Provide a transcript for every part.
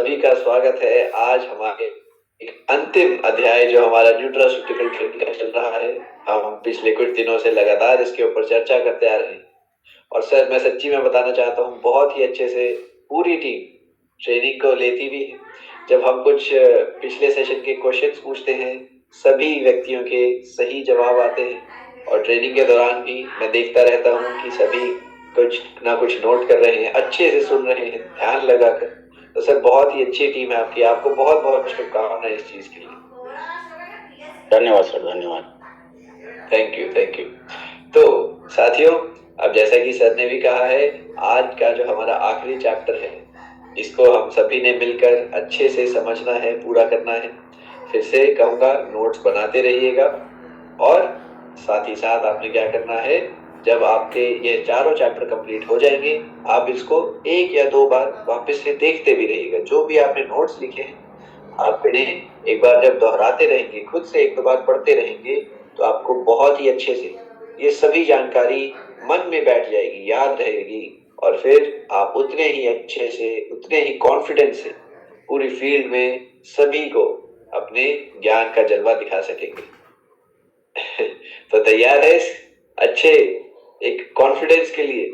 सभी का स्वागत है आज हमारे एक अंतिम अध्याय जो हमारा न्यूट्रास्यूटिकल ट्रेनिंग का चल रहा है। हम पिछले कुछ दिनों से लगातार इसके ऊपर चर्चा करते आ रहे हैं और सर मैं सच्ची में बताना चाहता हूँ बहुत ही अच्छे से पूरी टीम ट्रेनिंग को लेती भी है। जब हम कुछ पिछले सेशन के क्वेश्चंस पूछते हैं सभी व्यक्तियों के सही जवाब आते हैं और ट्रेनिंग के दौरान भी मैं देखता रहता हूँ कि सभी कुछ ना कुछ नोट कर रहे हैं, अच्छे से सुन रहे हैं ध्यान लगाकर। तो सर बहुत ही अच्छी टीम है आपकी, आपको बहुत बहुत शुभकामनाएं इस चीज के लिए। धन्यवाद सर, धन्यवाद। Thank you thank you. तो साथियों, अब जैसा कि सर ने भी कहा है, आज का जो हमारा आखिरी चैप्टर है इसको हम सभी ने मिलकर अच्छे से समझना है, पूरा करना है। फिर से कहूंगा नोट्स बनाते रहिएगा और साथ ही साथ आपने क्या करना है, जब आपके ये चारों चैप्टर कंप्लीट हो जाएंगे आप इसको एक या दो बार वापस से देखते भी रहिएगा। जो भी आपने नोट्स लिखे हैं आप इन्हें एक बार जब दोहराते रहेंगे, खुद से एक दो बार पढ़ते रहेंगे, तो आपको बहुत ही अच्छे से ये सभी जानकारी मन में बैठ जाएगी, याद रहेगी और फिर आप उतने ही अच्छे से, उतने ही कॉन्फिडेंस से पूरी फील्ड में सभी को अपने ज्ञान का जलवा दिखा सकेंगे। तो तैयार है अच्छे एक कॉन्फिडेंस के लिए?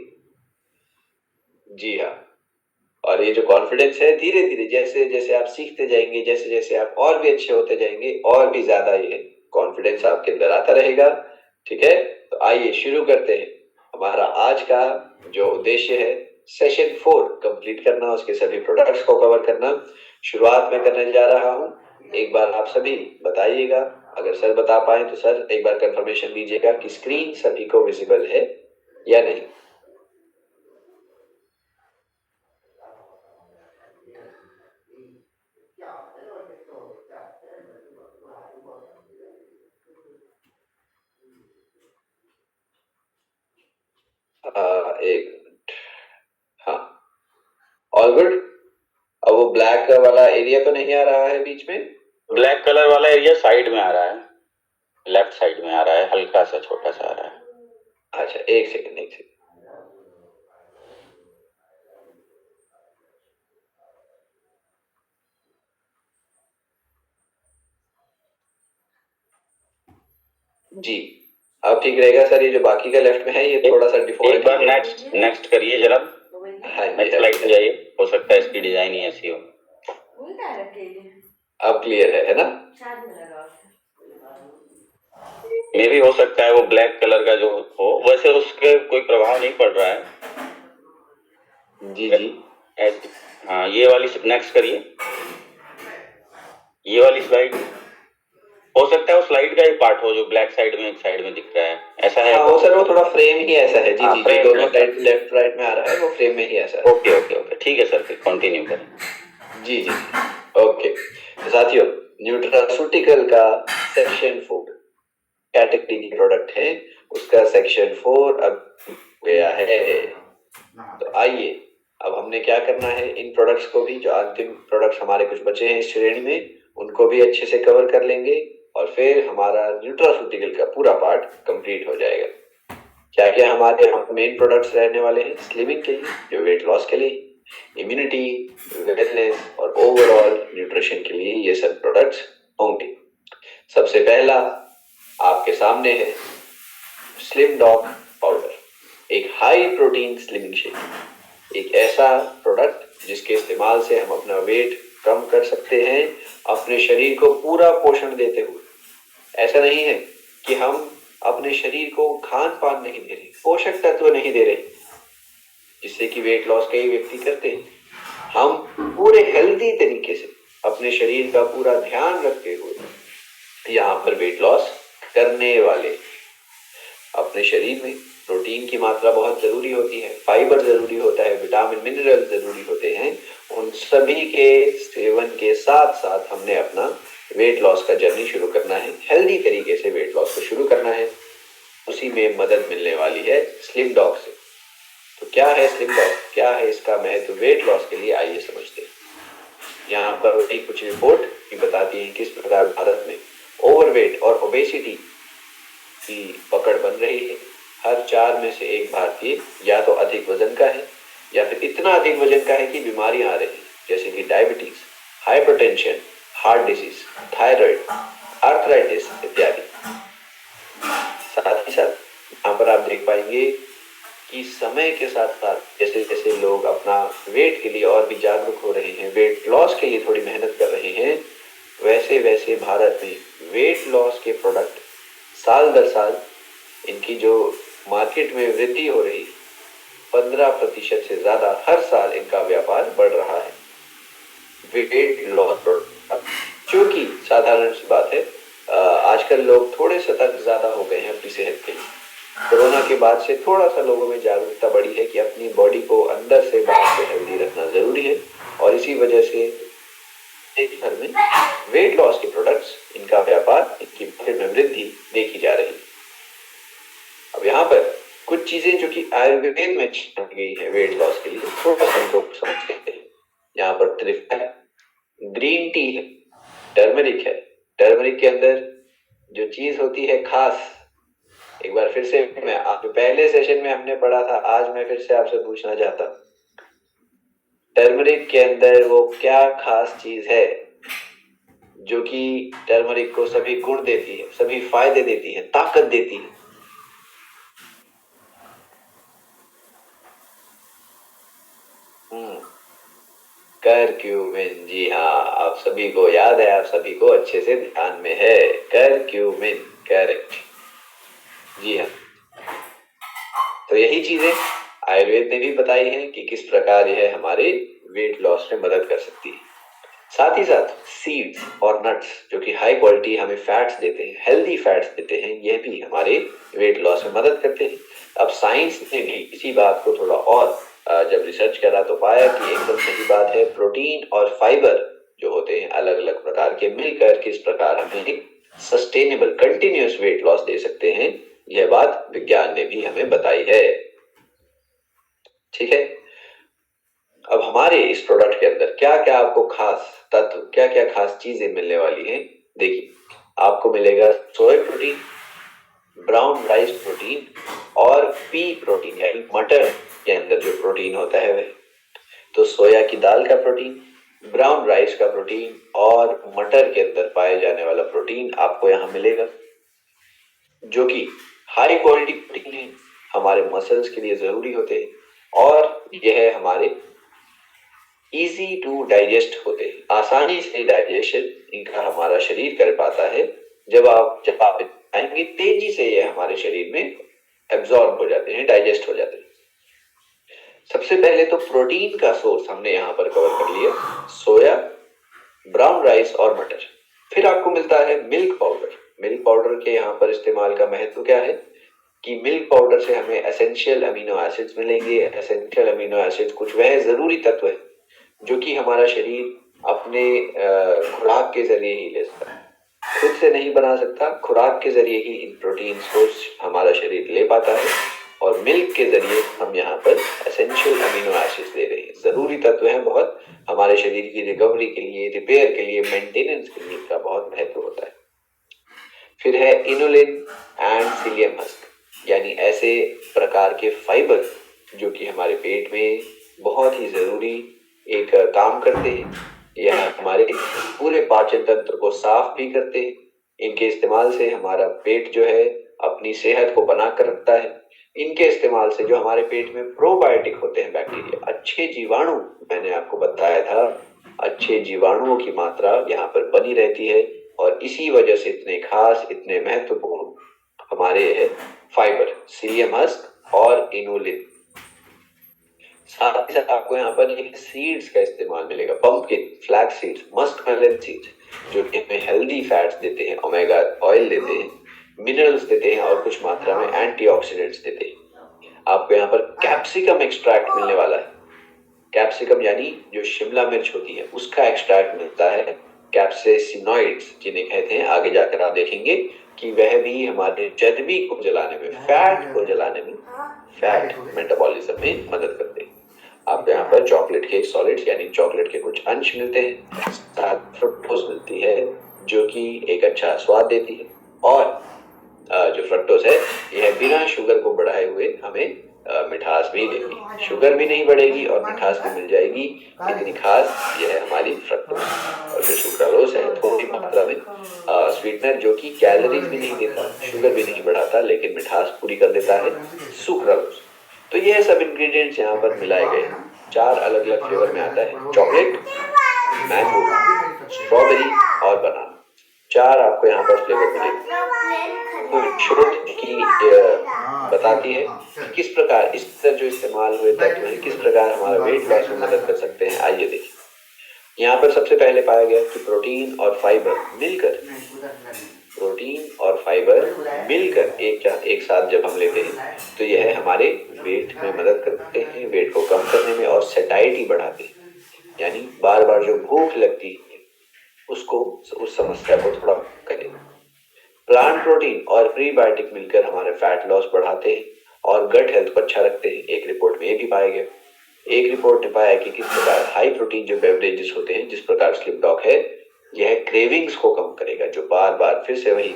जी हाँ। और ये जो कॉन्फिडेंस है धीरे धीरे जैसे जैसे आप सीखते जाएंगे, जैसे जैसे आप और भी अच्छे होते जाएंगे, और भी ज्यादा ये कॉन्फिडेंस आपके अंदर आता रहेगा। ठीक है, तो आइए शुरू करते हैं। हमारा आज का जो उद्देश्य है सेशन 4 कंप्लीट करना, उसके सभी प्रोडक्ट्स को कवर करना। शुरुआत में करने जा रहा हूं, एक बार आप सभी बताइएगा। अगर सर बता पाए तो सर एक बार कंफर्मेशन दीजिएगा कि स्क्रीन सभी को विजिबल है या नहीं। एक मिनट। हाँ, ऑल गुड। अब वो ब्लैक वाला एरिया तो नहीं आ रहा है बीच में? ब्लैक कलर वाला एरिया साइड में आ रहा है, लेफ्ट साइड में आ रहा है, हल्का सा छोटा सा आ रहा है। अच्छा एक सेकंड एक सेकंड। जी अब ठीक रहेगा सर। ये जो बाकी का लेफ्ट में है ये थोड़ा सा डिफॉल्ट एक बार नेक्स्ट नेक्स्ट करिए जरा। हाँ नेक्स्ट स्लाइड पे जाइए, हो सकता है इसकी डिजाइन ही ऐसी हो। अब क्लियर है ना? मे भी हो सकता है वो ब्लैक कलर का जो हो, वैसे उसके कोई प्रभाव नहीं पड़ रहा है। जी जी हाँ, ये वाली नेक्स्ट करिए, ये वाली स्लाइड। हो सकता है वो स्लाइड का ही पार्ट हो जो ब्लैक साइड में एक साइड में दिख रहा है, ऐसा है? हाँ वो सर वो थोड़ा फ्रेम ही ऐसा है। जी जी, फ्रेम जो दोनों साइड लेफ्ट राइट में आ रहा है वो फ्रेम में ही ऐसा है। ओके ओके ओके, ठीक है सर, फिर कंटिन्यू करें। जी जी ओके। तो साथियों, न्यूट्रास्यूटिकल का सेक्शन 4 कैटेगरी प्रोडक्ट है, उसका सेक्शन 4 अब गया है। तो आइए अब हमने क्या करना है, इन प्रोडक्ट्स को भी, जो अंतिम प्रोडक्ट्स हमारे कुछ बचे हैं इस श्रेणी में, उनको भी अच्छे से कवर कर लेंगे और फिर हमारा न्यूट्रास्यूटिकल का पूरा पार्ट कंप्लीट हो जाएगा। क्या क्या हमारे यहाँ मेन प्रोडक्ट्स रहने वाले हैं स्लिमिंग के लिए, जो वेट लॉस के लिए, इम्यूनिटी, वेलनेस और ओवरऑल न्यूट्रिशन के लिए ये सब प्रोडक्ट्स होंगे। सबसे पहला आपके सामने है स्लिम डॉग पाउडर, एक हाई प्रोटीन स्लिमिंग शेक। एक ऐसा प्रोडक्ट जिसके इस्तेमाल से हम अपना वेट कम कर सकते हैं, अपने शरीर को पूरा पोषण देते हुए। ऐसा नहीं है कि हम अपने शरीर को खान पान नहीं दे रहे, पोषक तत्व नहीं दे रहे, जिससे कि वेट लॉस कई व्यक्ति करते हैं। हम पूरे हेल्दी तरीके से अपने शरीर का पूरा ध्यान रखते हुए यहाँ पर वेट लॉस करने वाले। अपने शरीर में प्रोटीन की मात्रा बहुत जरूरी होती है, फाइबर जरूरी होता है, विटामिन मिनरल जरूरी होते हैं। उन सभी के सेवन के साथ साथ हमने अपना वेट लॉस का जर्नी शुरू करना है, हेल्दी तरीके से वेट लॉस को शुरू करना है। उसी में मदद मिलने वाली है स्लिम डॉग से। तो क्या है स्लिम डॉग, क्या है इसका महत्व वेट लॉस के लिए, आइए समझते हैं। यहाँ पर कुछ रिपोर्ट भी बताती है किस प्रकार भारत में ओवरवेट और ओबेसिटी की पकड़ बन रही है। हर 4 में से 1 भारतीय या तो अधिक वजन का है या फिर इतना अधिक वजन का है कि बीमारियां आ रही है, जैसे कि diabetes, hypertension, heart disease, thyroid, arthritis इत्यादि। साथ ही साथ यहाँ पर आप देख पाएंगे कि समय के साथ साथ जैसे जैसे लोग अपना वेट के लिए और भी जागरूक हो रहे हैं, वेट लॉस के लिए थोड़ी मेहनत कर रहे हैं, वैसे वैसे भारत में वेट लॉस के प्रोडक्ट साल दर साल इनकी जो मार्केट में वृद्धि हो रही 15% से ज्यादा हर साल इनका व्यापार बढ़ रहा है। वेट लॉस प्रोडक्ट, क्योंकि साधारण सी बात है, आजकल लोग थोड़े सतर्क ज्यादा हो गए हैं अपनी सेहत के लिए। कोरोना के बाद से थोड़ा सा लोगों में जागरूकता बढ़ी है कि अपनी बॉडी को अंदर से बाहर से हेल्दी रखना जरूरी है, और इसी वजह से एक घर में वेट लॉस के प्रोडक्ट्स, इनका व्यापार, इनकी मार्केट में वृद्धि देखी जा रही है। अब यहाँ पर कुछ चीजें जो कि आयुर्वेद में की गई है वेट लॉस के लिए, थोड़ा सा हमको समझते हैं। यहाँ पर त्रिफला है, ग्रीन टी है, टर्मरिक है। टर्मरिक के अंदर जो चीज होती है खास, एक बार फिर से मैं आप पहले सेशन में हमने पढ़ा था, आज मैं फिर से आपसे पूछना चाहता हूँ, टर्मरिक के अंदर वो क्या खास चीज है जो कि टर्मरिक को सभी गुण देती है, सभी फायदे देती है, ताकत देती है? करक्यूमिन। जी हाँ, आप सभी को याद है, आप सभी को अच्छे से ध्यान में है, करक्यूमिन, करेक्ट। जी हाँ, तो यही चीजें आयुर्वेद ने भी बताई हैं कि किस प्रकार यह हमारे वेट लॉस में मदद कर सकती है। साथ ही साथ सीड्स और नट्स जो कि हाई क्वालिटी हमें फैट्स देते हैं, हेल्दी फैट्स देते हैं, यह भी हमारे वेट लॉस में मदद करते हैं। अब साइंस ने भी इसी बात को थोड़ा और जब रिसर्च करा तो पाया कि एकदम सही बात है, प्रोटीन और फाइबर जो होते हैं अलग अलग प्रकार के मिलकर किस प्रकार हमें एक सस्टेनेबल कंटिन्यूअस वेट लॉस दे सकते हैं, यह बात विज्ञान ने भी हमें बताई है। ठीक है, अब हमारे इस प्रोडक्ट के अंदर क्या क्या आपको खास तत्व, क्या क्या खास चीजें मिलने वाली हैं, देखिए। आपको मिलेगा soya protein, brown rice protein और पी प्रोटीन, यानी मटर के अंदर जो प्रोटीन होता है वह। तो सोया की दाल का प्रोटीन, ब्राउन राइस का प्रोटीन और मटर के अंदर पाए जाने वाला प्रोटीन आपको यहाँ मिलेगा, जो कि हाई क्वालिटी प्रोटीन है, हमारे मसल्स के लिए जरूरी होते हैं, और यह हमारे इजी टू डाइजेस्ट होते हैं, आसानी से डाइजेशन इनका हमारा शरीर कर पाता है। जब आप खाएंगे तेजी से ये हमारे शरीर में एब्जॉर्ब हो जाते हैं, डाइजेस्ट हो जाते हैं। सबसे पहले तो प्रोटीन का सोर्स हमने यहाँ पर कवर कर लिया, सोया, ब्राउन राइस और मटर। फिर आपको मिलता है मिल्क पाउडर। मिल्क पाउडर के यहाँ पर इस्तेमाल का महत्व क्या है कि मिल्क पाउडर से हमें एसेंशियल अमीनो एसिड्स मिलेंगे। एसेंशियल अमीनो एसिड्स कुछ वह जरूरी तत्व है जो कि हमारा शरीर अपने खुराक के जरिए ही ले सकता है, खुद से नहीं बना सकता, खुराक के जरिए ही इन प्रोटीन्स को हमारा शरीर ले पाता है, और मिल्क के जरिए हम यहाँ पर एसेंशियल अमीनो एसिड्स ले रहे हैं। जरूरी तत्व हैं बहुत, हमारे शरीर की रिकवरी के लिए, रिपेयर के लिए, मेंटेनेंस के लिए इनका बहुत महत्व होता है। फिर है इनुलिन एंड सीलियम हस्क, यानी ऐसे प्रकार के फाइबर जो कि हमारे पेट में बहुत ही जरूरी एक काम करते हैं। यह हमारे पूरे पाचन तंत्र को साफ भी करते हैं। इनके इस्तेमाल से हमारा पेट जो है अपनी सेहत को बना कर रखता है। इनके इस्तेमाल से जो हमारे पेट में प्रोबायोटिक होते हैं, बैक्टीरिया, अच्छे जीवाणु, मैंने आपको बताया था, अच्छे जीवाणुओं की मात्रा यहाँ पर बनी रहती है, और इसी वजह से इतने खास, इतने महत्वपूर्ण हमारे है फाइबर, सीलियम हस्क और इनुलिन। साथ ही साथ आपको यहाँ पर सीड्स का इस्तेमाल मिलेगा, pumpkin, flax seeds, muskmelon seeds, जो कि हमें हेल्दी फैट्स देते हैं, ओमेगा ऑयल देते हैं, मिनरल्स देते हैं और कुछ मात्रा में एंटीऑक्सीडेंट्स देते हैं। आपको यहाँ पर कैप्सिकम एक्सट्रैक्ट मिलने वाला है। कैप्सिकम यानी जो शिमला मिर्च होती है उसका एक्सट्रैक्ट मिलता है, कैप्सेसिनॉइड्स जिन्हें कहते हैं। आगे जाकर आप देखेंगे कि वह भी हमारे चर्बी को जलाने में, फैट को जलाने में, फैट मेटाबॉलिज्म में मदद करते हैं। आपको यहाँ पर चॉकलेट के सॉलिड्स यानी चॉकलेट के कुछ अंश मिलते हैं, साथ फ्रुक्टोज मिलती है जो कि एक अच्छा स्वाद देती है, और जो फ्रक्टोज है यह बिना शुगर को बढ़ाए हुए हमें मिठास भी देगी, शुगर भी नहीं बढ़ेगी और मिठास भी मिल जाएगी। इतनी खास यह है हमारी फ्रक्टोज। और फिर सुक्रालोज है थोड़ी मात्रा में स्वीटनर जो कि कैलोरीज भी नहीं देता, शुगर भी नहीं बढ़ाता, लेकिन मिठास पूरी कर देता है, सुक्रालोज। तो यह सब इंग्रेडिएंट्स यहाँ पर मिलाए गए हैं। 4 अलग अलग फ्लेवर में आता है, चॉकलेट, मैंगो, स्ट्रॉबेरी और बनाना। 4 आपको यहाँ पर फ्लेवर मिलेंगे। तो शोध की बताती है कि किस प्रकार इस तरह जो इस्तेमाल हुए तत्व हैं किस प्रकार हमारा वेट लॉस में मदद कर सकते हैं। आइए देखिए, यहाँ पर सबसे पहले पाया गया कि प्रोटीन और फाइबर मिलकर एक साथ जब हम लेते हैं तो यह हमारे वेट में मदद करते हैं, वेट को कम करने में, और सेटाइटी बढ़ाते हैं, यानी बार बार जो भूख लगती है उसको, उस समस्या को थोड़ा करेगा। प्लांट प्रोटीन और प्रीबायोटिक मिलकर हमारे फैट लॉस बढ़ाते हैं और गट हेल्थ को अच्छा रखते हैं। एक रिपोर्ट में ये भी पाया गया। एक रिपोर्ट ने पाया कि किस प्रकार हाई प्रोटीन जो बेवरेजेस होते हैं, जिस प्रकार स्लिम डॉग है, यह क्रेविंग्स को कम करेगा, जो बार बार फिर से वही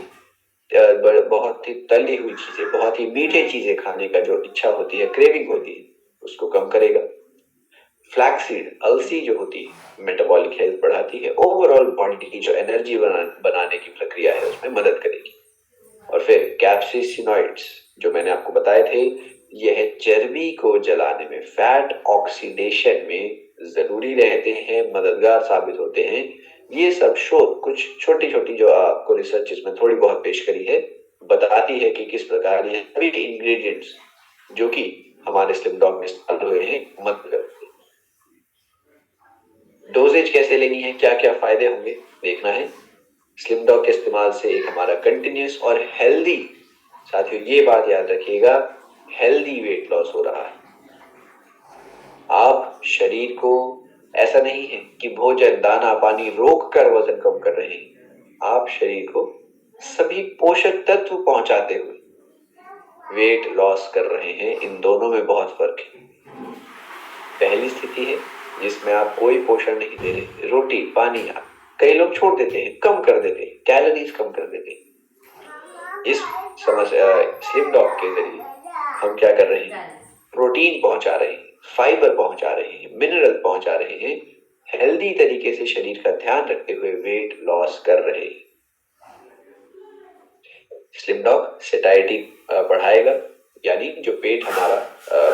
बहुत ही तली हुई चीजें, बहुत ही मीठे चीजें खाने का जो इच्छा होती है, क्रेविंग होती है, उसको कम करेगा। फ्लैक्सीड, अलसी जो होती है, मेटाबॉलिक हेल्थ बढ़ाती है, ओवरऑल बॉडी की जो एनर्जी बनाने की प्रक्रिया है उसमें मदद करेगी। और फिर कैप्सिसिनॉइड्स जो मैंने आपको बताए थे, यह चर्बी को जलाने में, फैट ऑक्सीडेशन में जरूरी रहते हैं, मददगार साबित होते हैं। ये सब शोध कुछ छोटी छोटी जो आपको रिसर्च इसमें थोड़ी बहुत पेश करी है, बताती है कि किस प्रकार ये सभी इंग्रेडिएंट्स जो कि हमारे स्लिम डॉग में इस्तेमाल हुए हैं मदद करते हैं। डोजेज कैसे लेनी है, क्या क्या फायदे होंगे देखना है। स्लिम डॉग के इस्तेमाल से एक हमारा कंटिन्यूस और हेल्दी, साथियों ये बात याद रखिएगा, हेल्दी वेट लॉस हो रहा है। आप शरीर को, ऐसा नहीं है कि भोजन, दाना, पानी रोक कर वजन कम कर रहे हैं, आप शरीर को सभी पोषक तत्व पहुंचाते हुए वेट लॉस कर रहे हैं। इन दोनों में बहुत फर्क है। पहली स्थिति है जिसमें आप कोई पोषण नहीं दे रहे, रोटी, पानी कई लोग छोड़ देते हैं, कम कर देते हैं, कैलोरीज कम कर देते हैं। इस समस्या स्लिम डॉग के जरिए हम क्या कर रहे हैं, प्रोटीन पहुंचा रहे हैं, फाइबर पहुंचा रहे हैं, मिनरल पहुंचा रहे हैं, हेल्दी तरीके से शरीर का ध्यान रखते हुए वेट लॉस कर रहे हैं। स्लिम डॉग सेटाइटी बढ़ाएगा, यानी जो पेट हमारा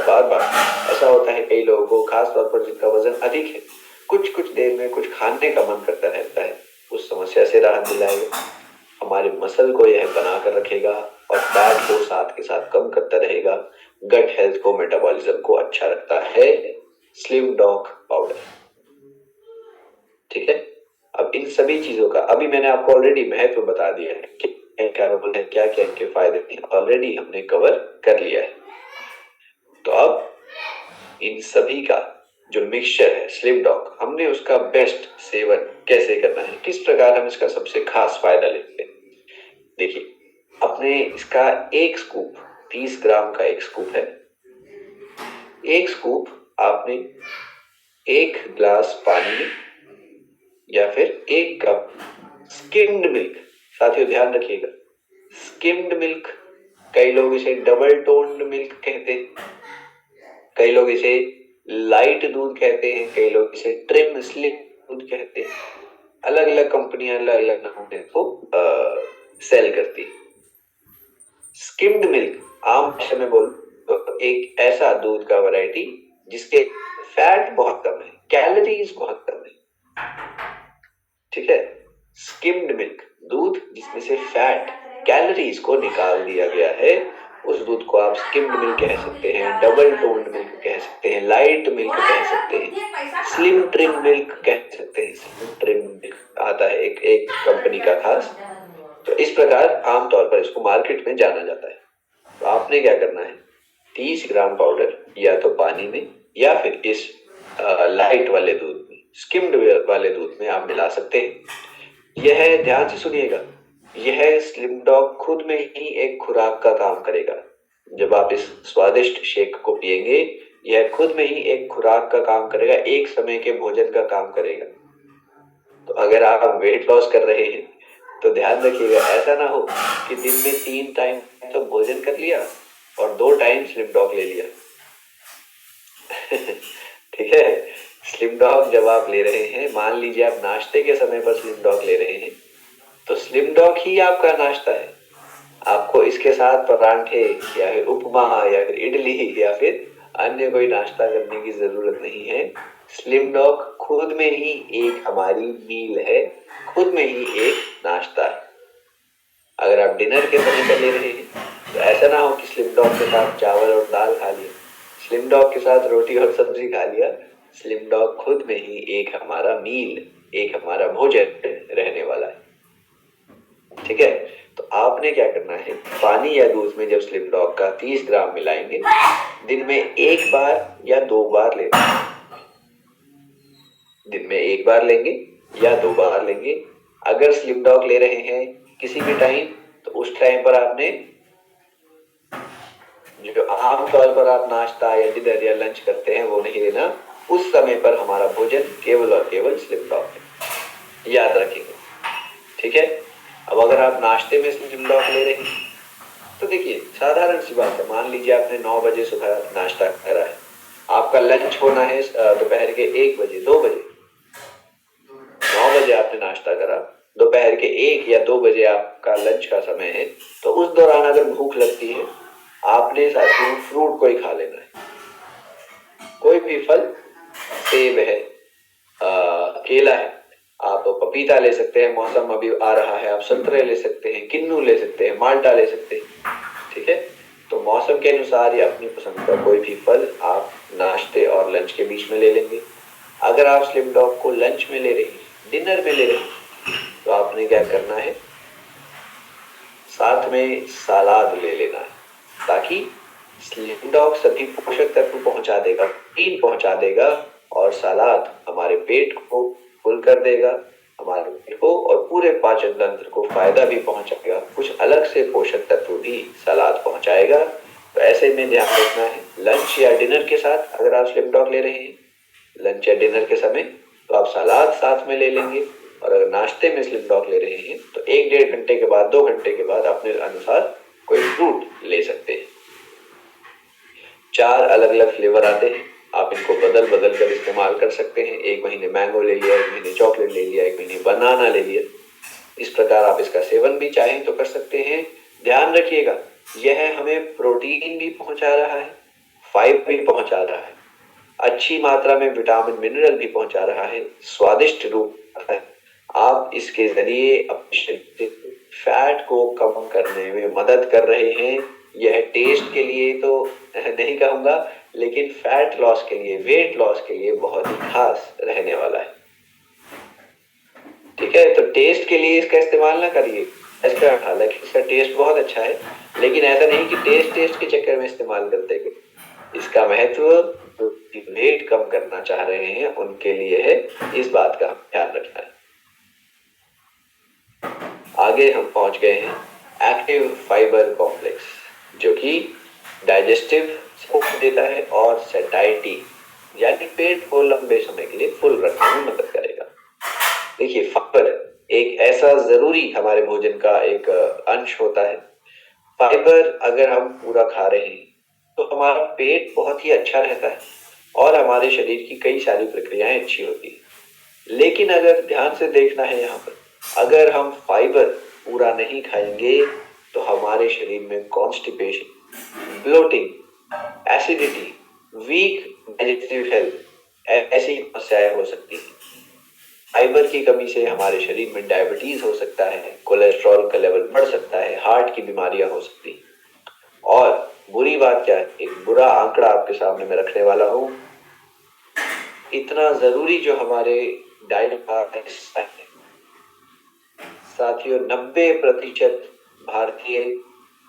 बार बार, ऐसा होता है कई लोगों को, खास तौर पर जिनका वजन अधिक है, कुछ कुछ देर में कुछ खाने का मन करता रहता है, उस समस्या से राहत दिलाएगा। हमारे मसल को यह बना कर रखेगा और फैट को साथ के साथ कम करता रहेगा। गट हेल्थ को, मेटाबॉलिज्म को अच्छा रखता है स्लिम डॉग पाउडर। ठीक है, अब इन सभी चीजों का अभी मैंने आपको ऑलरेडी महत्व बता दिया है कि क्या रोल है, क्या क्या इनके फायदे हैं, ऑलरेडी हमने कवर कर लिया है। तो अब इन सभी का जो मिक्सचर है स्लिम डॉग, हमने उसका बेस्ट सेवन कैसे करना है, किस प्रकार हम इसका सबसे खास फायदा लेते हैं। देखिए, अपने इसका एक स्कूप, 30 ग्राम का एक स्कूप है। एक स्कूप आपने एक ग्लास पानी में या फिर एक कप स्किम्ड मिल्क, साथियों ध्यान रखिएगा, स्किम्ड मिल्क, कई लोग इसे डबल टोन्ड मिल्क कहते हैं, कई लोग इसे लाइट दूध कहते हैं, कई लोग इसे ट्रिम स्लिम दूध कहते हैं। अलग अलग कंपनियां अलग अलग नामों से इसको सेल करती है। स्किम्ड मिल्क आम भाषा में बोल तो एक ऐसा दूध का वैरायटी जिसके फैट बहुत कम है, कैलोरीज बहुत कम है। ठीक है, स्किम्ड मिल्क, दूध जिसमें से फैट, कैलोरीज को निकाल दिया गया है, उस दूध को आप स्किम्ड मिल्क कह सकते हैं, डबल टोन्ड मिल्क कह सकते हैं, लाइट मिल्क कह सकते हैं, स्लिम ट्रिम मिल्क कह सकते हैं। स्लिम ट्रिम मिल्क आता है एक कंपनी का खास, तो इस प्रकार आमतौर पर इसको मार्केट में जाना जाता है। तो आपने क्या करना है, 30 ग्राम पाउडर या तो पानी में या फिर इस लाइट वाले दूध में, स्किम्ड वाले दूध में आप मिला सकते हैं। यह ध्यान से सुनिएगा, यह स्लिम डॉग खुद में ही एक खुराक का काम करेगा। जब आप इस स्वादिष्ट शेक को पिएंगे, यह खुद में ही एक खुराक का काम करेगा, एक समय के भोजन का काम करेगा। तो अगर आप वेट लॉस कर रहे हैं तो ध्यान रखिएगा, ऐसा ना हो कि दिन में 3 टाइम तो भोजन कर लिया और 2 टाइम स्लिम डॉग ले लिया। ठीक है, स्लिम डॉग जब आप ले रहे हैं, मान लीजिए आप नाश्ते के समय पर स्लिम डॉग ले रहे हैं, तो स्लिम डॉग ही आपका नाश्ता है। आपको इसके साथ परांठे या फिर उपमा या फिर इडली या फिर अन्य कोई नाश्ता करने की जरूरत नहीं है। स्लिम डॉग खुद में ही एक हमारी मील है, खुद में ही एक नाश्ता है। अगर आप डिनर के समय पर ले रहे हैं तो ऐसा ना हो कि स्लिम डॉग के साथ चावल और दाल खा लिया, स्लिम डॉग के साथ रोटी और सब्जी खा लिया। स्लिम डॉग खुद में ही एक हमारा मील, एक हमारा भोजन रहने वाला है। ठीक है, तो आपने क्या करना है, पानी या दूध में जब स्लिम डॉग का 30 ग्राम मिलाएंगे, दिन में 1 बार या 2 बार लेना। दिन में 1 बार लेंगे या 2 बार लेंगे। अगर स्लिम डॉग ले रहे हैं किसी भी टाइम, तो उस टाइम पर आपने जो आमतौर पर आप नाश्ता या डिनर या लंच करते हैं वो नहीं लेना। उस समय पर हमारा भोजन केवल और केवल स्लिम डॉग है, याद रखेंगे। ठीक है, अब अगर आप नाश्ते में स्लिम डॉग ले रहे हैं तो देखिए साधारण सी बात है, मान लीजिए आपने 9 बजे सुबह नाश्ता करा है, आपका लंच होना है दोपहर के 1 बजे 2 बजे। 9 बजे आपने नाश्ता करा, दोपहर के 1 या 2 बजे आपका लंच का समय है, तो उस दौरान अगर भूख लगती है, आपने साथियों फ्रूट कोई खा लेना है, कोई भी फल, सेब है, केला है, आप पपीता ले सकते हैं, मौसम अभी आ रहा है, आप संतरे ले सकते हैं, किन्नू ले सकते हैं, माल्टा ले सकते हैं। ठीक है, तो मौसम के अनुसार या अपनी पसंद का कोई भी फल आप नाश्ते और लंच के बीच में ले लेंगे। अगर आप स्लिम डॉग को लंच में ले रहे हैं, डिनर में ले रहे हैं, तो आपने क्या करना है, साथ में सलाद ले लेना है, ताकि स्लिम डॉग सभी पोषक तत्व पहुंचा देगा, प्रोटीन पहुंचा देगा, और सलाद हमारे पेट को फुल कर देगा, हमारे पेट को और पूरे पाचन तंत्र को फायदा भी पहुंचाएगा, कुछ अलग से पोषक तत्व भी सलाद पहुंचाएगा। तो ऐसे में ध्यान रखना है, लंच या डिनर के साथ अगर आप स्लिम डॉग ले रहे हैं, लंच या डिनर के समय, तो आप सलाद साथ में ले लेंगे। और अगर नाश्ते में स्लिम डॉग ले रहे हैं तो 1-1.5 घंटे के बाद, 2 घंटे के बाद अपने अनुसार कोई फ्रूट ले सकते हैं। 4 अलग अलग फ्लेवर आते हैं, आप इनको बदल बदल कर इस्तेमाल कर सकते हैं। 1 महीने मैंगो ले लिया, 1 महीने चॉकलेट ले लिया, 1 महीने बनाना ले लिया। इस प्रकार आप इसका सेवन भी चाहें तो कर सकते हैं। ध्यान रखिएगा, यह हमें प्रोटीन भी पहुंचा रहा है, फाइबर भी पहुंचा रहा है, अच्छी मात्रा में विटामिन मिनरल भी पहुंचा रहा है, स्वादिष्ट रूप है। आप इसके जरिए अपने शरीर से फैट को कम करने में मदद कर रहे हैं। यह टेस्ट के लिए तो नहीं कहूंगा, लेकिन फैट लॉस के लिए, वेट लॉस के लिए बहुत ही खास रहने वाला है। ठीक है, तो टेस्ट के लिए इसका इस्तेमाल ना करिए। इसका हालांकि इसका टेस्ट बहुत अच्छा है, लेकिन ऐसा नहीं कि टेस्ट के चक्कर में इस्तेमाल करते हैं। इसका महत्व जो वेट कम करना चाह रहे हैं उनके लिए है, इस बात का ध्यान रखना है। आगे हम पहुंच गए हैं एक्टिव फाइबर कॉम्प्लेक्स, जो कि डाइजेस्टिव सपोर्ट देता है और सैटिस्फैक्टी यानी पेट को लंबे समय के लिए फुल रखने में मदद करेगा। देखिए, फाइबर एक ऐसा जरूरी हमारे भोजन का एक अंश होता है। फाइबर अगर हम पूरा खा रहे हैं तो हमारा पेट बहुत ही अच्छा रहता है और हमारे शरीर की कई सारी प्रक्रियाएं अच्छी होती है। लेकिन अगर ध्यान से देखना है यहाँ पर, अगर हम फाइबर पूरा नहीं खाएंगे तो हमारे शरीर में constipation, bloating, acidity, weak digestive health ऐसी समस्याएं हो सकती हैं। फाइबर की कमी से हमारे शरीर में डायबिटीज हो सकता है, कोलेस्ट्रॉल का लेवल बढ़ सकता है, हार्ट की बीमारियां हो सकती हैं। और बुरी बात क्या है, एक बुरा आंकड़ा आपके सामने मैं रखने वाला हूं। इतना जरूरी जो हमारे डाइट का हिस्सा है, साथियों 90% भारतीय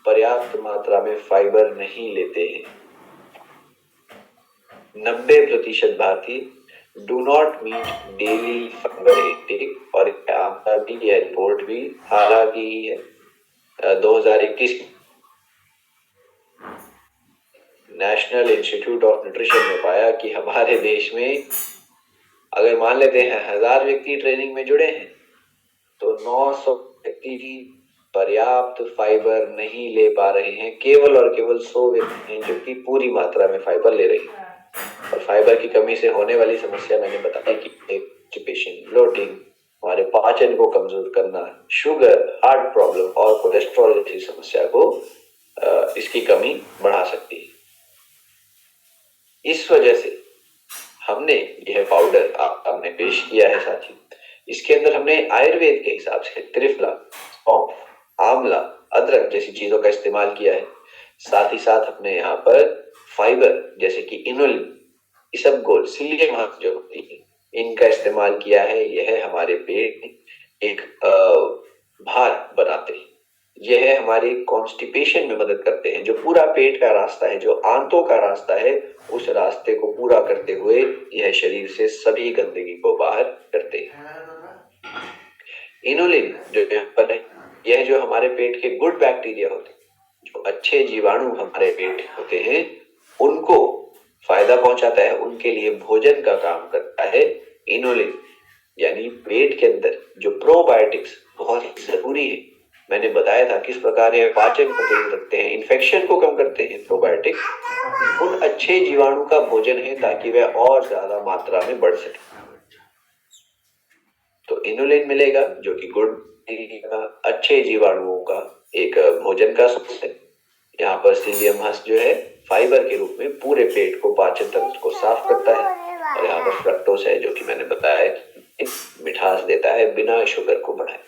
पर्याप्त मात्रा में फाइबर नहीं लेते हैं। 90% भारतीय do not meet daily fibre intake, और आमतौर यह रिपोर्ट भी हालांकि है 2021 नेशनल इंस्टीट्यूट ऑफ न्यूट्रिशन ने पाया कि हमारे देश में अगर मान लेते हैं 1000 व्यक्ति ट्रेनिंग में जुड़े हैं तो 900 व्यक्ति ही पर्याप्त फाइबर नहीं ले पा रहे हैं, केवल और केवल 100 व्यक्ति हैं जो कि पूरी मात्रा में फाइबर ले रहे हैं। और फाइबर की कमी से होने वाली समस्या मैंने बताई कि कॉन्स्टिपेशन, ब्लोटिंग, हमारे पाचन को कमजोर करना, शुगर, हार्ट प्रॉब्लम और कोलेस्ट्रॉल जैसी समस्या को इसकी कमी बढ़ा सकती है। इस वजह से हमने यह पाउडर आपने पेश किया है साथी। इसके अंदर हमने आयुर्वेद के हिसाब से त्रिफला, सौंफ, आंवला, अदरक जैसी चीजों का इस्तेमाल किया है। साथ ही साथ हमने यहाँ पर फाइबर जैसे कि इनोलिन, इसबगोल, सीलियम जो होती है, इनका इस्तेमाल किया है। यह हमारे पेट में एक भार बनाते हैं। यह हमारे कॉन्स्टिपेशन में मदद करते हैं। जो पूरा पेट का रास्ता है, जो आंतों का रास्ता है, उस रास्ते को पूरा करते हुए यह शरीर से सभी गंदगी को बाहर करते हैं। इनोलिन जो यहाँ पर है, यह जो हमारे पेट के गुड बैक्टीरिया होते हैं, जो अच्छे जीवाणु हमारे पेट होते हैं, उनको फायदा पहुंचाता है, उनके लिए भोजन का काम करता है इनोलिन। यानी पेट के अंदर जो प्रोबायोटिक्स बहुत ही जरूरी है, मैंने बताया था किस प्रकार ये पाचन को तेज रखते हैं, इन्फेक्शन को कम करते हैं प्रोबायोटिक्स। उन अच्छे जीवाणु का भोजन है ताकि वह और ज्यादा मात्रा में बढ़ सके। तो इनोलिन मिलेगा जो कि गुड अच्छे जीवाणुओं का एक भोजन का सोर्स है। यहाँ पर सीलियम हस जो है फाइबर के रूप में पूरे पेट को, पाचन तंत्र को साफ करता है। और यहाँ पर फ्रक्टोज है जो कि मैंने बताया मिठास देता है, बिना शुगर को बढ़ाए।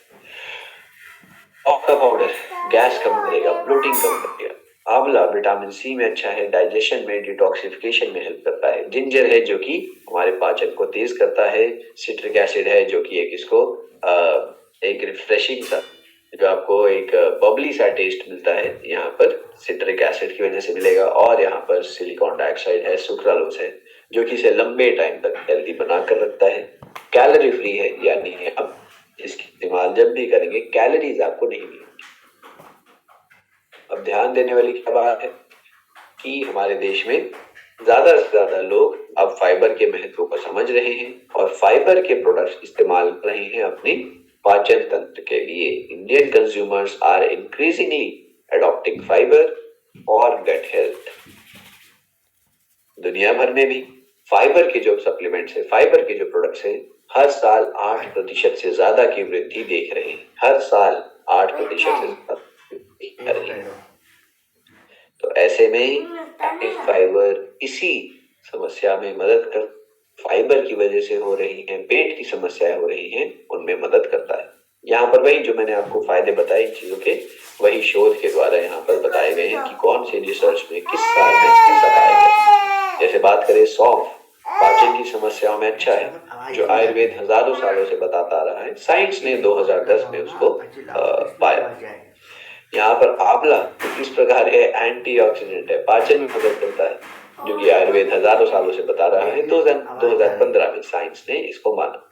का पाउडर गैस कम करेगा, ब्लोटिंग कम करेगा। आंवला विटामिन सी में अच्छा है, डाइजेशन में, डिटॉक्सिफिकेशन में हेल्प करता है। जिंजर है जो कि हमारे पाचन को तेज करता है। सिट्रिक एसिड है जो कि एक इसको एक रिफ्रेशिंग सा, जो आपको एक बबली सा टेस्ट मिलता है, यहाँ पर सिट्रिक एसिड की वजह से मिलेगा। और यहाँ पर सिलिकॉन डाइऑक्साइड है, सुक्रालोस है, जो कि इसे लंबे टाइम तक हेल्दी बनाकर रखता है। कैलोरी फ्री है, यानी आप इसका इस्तेमाल जब भी करेंगे कैलोरीज आपको नहीं मिलेंगी। अब ध्यान देने वाली क्या बात है कि हमारे देश में ज्यादा से ज्यादा लोग अब फाइबर के महत्व को समझ रहे हैं और फाइबर के प्रोडक्ट्स इस्तेमाल कर रहे हैं अपने पाचन तंत्र के लिए। Indian consumers are increasingly adopting fibre और गट हेल्थ। दुनिया भर में भी फाइबर के जो सप्लीमेंट्स है, फाइबर के जो प्रोडक्ट्स है, हर साल 8% से ज्यादा की वृद्धि देख रहे हैं। हर साल 8% से ज्यादा कर रही है। तो ऐसे में एक्टिव फाइबर इसी समस्या में मदद कर, फाइबर की वजह से हो रही है पेट की समस्याएं हो रही हैं, उनमें मदद करता है। यहाँ पर वही जो मैंने आपको फायदे बताए इन चीजों के, वही शोध के द्वारा यहाँ पर बताए गए हैं कि कौन से रिसर्च में किस साल में कैसा पाया गया। जैसे बात करें सौंफ, पाचन की समस्याओं में अच्छा है, जो आयुर्वेद हजारों सालों से बताता आ रहा है। साइंस ने 2010 में उसको पाया। यहाँ पर आंवला किस प्रकार है, एंटीऑक्सीडेंट है, पाचन में मदद करता है, जो कि आयुर्वेद हजारों सालों से बता रहा है। 2015 में साइंस ने इसको माना।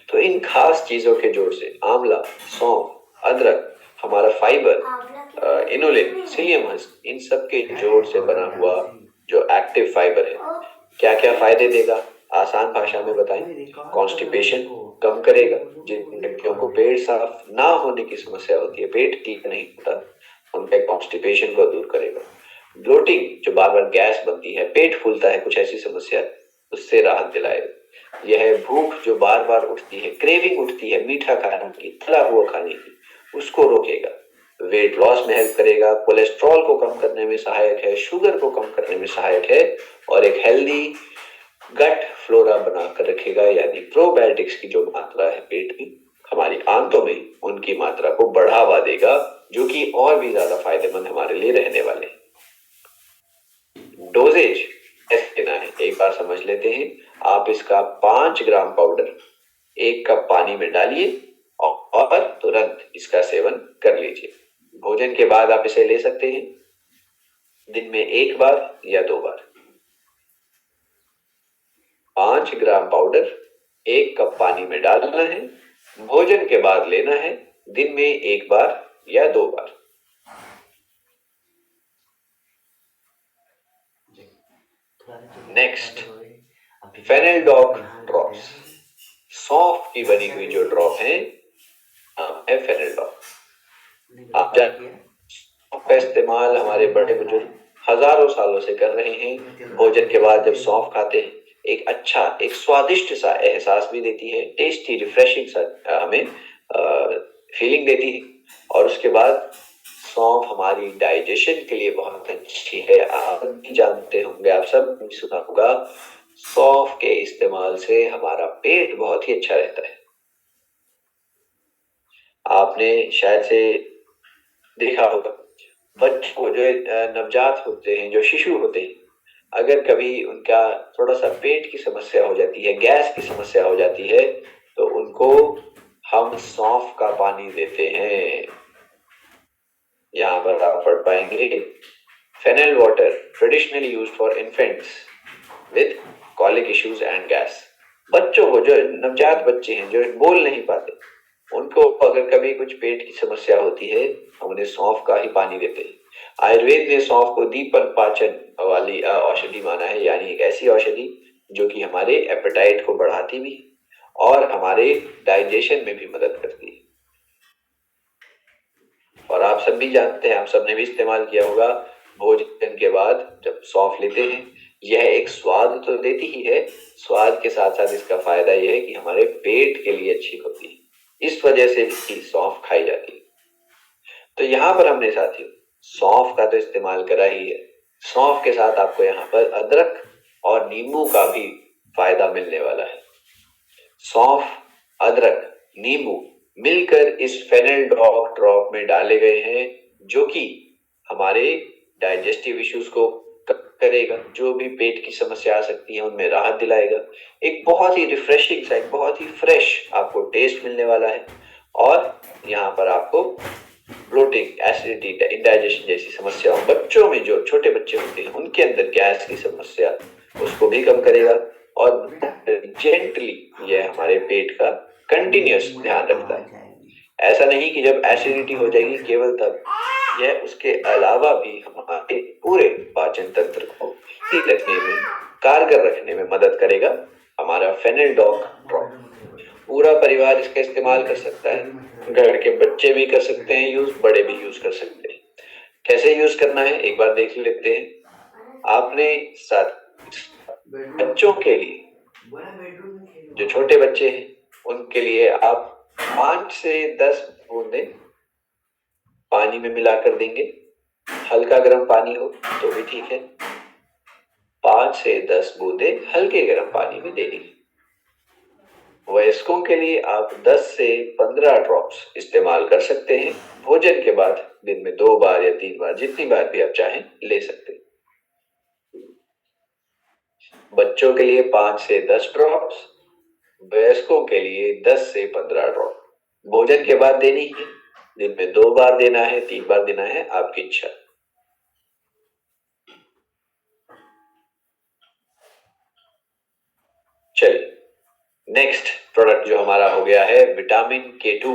तो इन खास चीजों के जोड़ से आंवला, सौंफ, अदरक, हमारा फाइबर, इनोलिन, सीलियम हस्क, इन सब के जोड़ से बना हुआ जो एक्टिव फाइबर है, क्या क्या फायदे देगा आसान भाषा में बताएं। कॉन्स्टिपेशन कम करेगा, जिन व्यक्तियों को पेट साफ ना होने की समस्या होती है, पेट ठीक नहीं होता, उनके कॉन्स्टिपेशन को दूर करेगा। ब्लोटिंग, जो बार बार गैस बनती है, पेट फूलता है, कुछ ऐसी समस्या, उससे राहत दिलाएगा। यह भूख जो बार बार उठती है, क्रेविंग उठती है मीठा खाने की, तला हुआ खाने की, उसको रोकेगा। वेट लॉस में हेल्प करेगा, कोलेस्ट्रॉल को कम करने में सहायक है, शुगर को कम करने में सहायक है, और एक हेल्दी गट फ्लोरा बनाकर रखेगा। यानी प्रोबायोटिक्स की जो मात्रा है पेट में, हमारी आंतों में, उनकी मात्रा को बढ़ावा देगा, जो कि और भी ज्यादा फायदेमंद हमारे लिए रहने वाले। डोजेज कैसे लेना है एक बार समझ लेते हैं। आप इसका 5 ग्राम पाउडर 1 कप पानी में डालिए और तुरंत इसका सेवन कर लीजिए। भोजन के बाद आप इसे ले सकते हैं, दिन में 1 बार या 2 बार। 5 ग्राम पाउडर 1 कप पानी में डालना है, भोजन के बाद लेना है, दिन में 1 बार या 2 बार। Next, फेनेलडॉक drops. सौंफ की बनी हुई जो ड्रॉप है, नाम है फेनेलडॉन। आप जानते हैं सौंफ का इस्तेमाल हमारे बड़े बुजुर्ग हजारों सालों से कर रहे हैं। भोजन के बाद जब सौंफ खाते हैं एक अच्छा, एक स्वादिष्ट सा एहसास भी देती है, टेस्टी रिफ्रेशिंग सा हमें फीलिंग देती है। और उसके बाद सौंफ हमारी डाइजेशन के लिए बहुत अच्छी है। आप भी जानते होंगे, आप सब भी सुना होगा, सौंफ के इस्तेमाल से हमारा पेट बहुत ही अच्छा रहता है। आपने शायद से देखा होगा, बच्चों जो नवजात होते हैं, जो शिशु होते हैं, अगर कभी उनका थोड़ा सा पेट की समस्या हो जाती है, गैस की समस्या हो जाती है, तो उनको हम सौंफ का पानी देते हैं। यहाँ पर आप पढ़ पाएंगे, fennel water traditionally used for infants with colic issues and gas. बच्चों को, जो नवजात बच्चे हैं जो बोल नहीं पाते, उनको अगर कभी कुछ पेट की समस्या होती है, हम उन्हें सौंफ का ही पानी देते हैं। आयुर्वेद ने सौंफ को दीपक पाचन वाली औषधि माना है, यानी एक ऐसी औषधि जो कि हमारे एपेटाइट को बढ़ाती भी और हमारे डाइजेशन में भी मदद करती है। और आप सब भी जानते हैं, आप सबने भी इस्तेमाल किया होगा, भोजन के बाद जब सौंफ लेते हैं, यह एक स्वाद तो देती ही है, स्वाद के साथ साथ इसका फायदा यह है कि हमारे पेट के लिए अच्छी होती है। इस वजह से भी सौंफ खाई जाती है। तो यहाँ पर हमने साथियों सौंफ का तो इस्तेमाल करा ही है, सौंफ के साथ आपको यहाँ पर अदरक और नींबू का भी फायदा मिलने वाला है। सौंफ, अदरक, नींबू मिलकर इस फेनेलडॉक ड्रॉप में डाले गए हैं, जो कि हमारे डाइजेस्टिव इश्यूज को करेगा, जो भी पेट की समस्या आ सकती है उनमें राहत दिलाएगा। एक बहुत ही रिफ्रेशिंग सा, एक बहुत ही फ्रेश आपको टेस्ट मिलने वाला है। और यहाँ पर आपको ब्लोटिंग, एसिडिटी, इंडाइजेशन जैसी समस्याओं, बच्चों में जो छोटे बच्चे होते हैं उनके अंदर गैस की समस्या, उसको भी कम करेगा। और जेंटली यह हमारे पेट का कंटिन्यूस ध्यान रखता है। ऐसा नहीं कि जब एसिडिटी हो जाएगी केवल तब, यह उसके अलावा भी हमारे पूरे पाचन तंत्र को ठीक रखने में, कारगर रखने में मदद करेगा हमारा फेनेलडॉक ड्रॉप। पूरा परिवार इसका इस्तेमाल कर सकता है, घर के बच्चे भी कर सकते हैं यूज, बड़े भी यूज कर सकते हैं। कैसे यूज करना है एक बार देख लेते हैं। आपने साथ बच्चों के लिए, जो छोटे बच्चे हैं उनके लिए आप 5 से 10 बूंदे पानी में मिलाकर देंगे। हल्का गर्म पानी हो तो भी ठीक है। 5 से 10 बूंदे हल्के गर्म पानी में देनी है। वयस्कों के लिए आप 10 से 15 ड्रॉप्स इस्तेमाल कर सकते हैं। भोजन के बाद दिन में 2 बार या 3 बार, जितनी बार भी आप चाहें ले सकते हैं। बच्चों के लिए 5 से 10 ड्रॉप्स, वयस्कों के लिए 10 से 15 ड्रॉप भोजन के बाद देनी है। दिन में 2 बार देना है, 3 बार देना है, आपकी इच्छा। चलिए नेक्स्ट प्रोडक्ट जो हमारा हो गया है vitamin K2।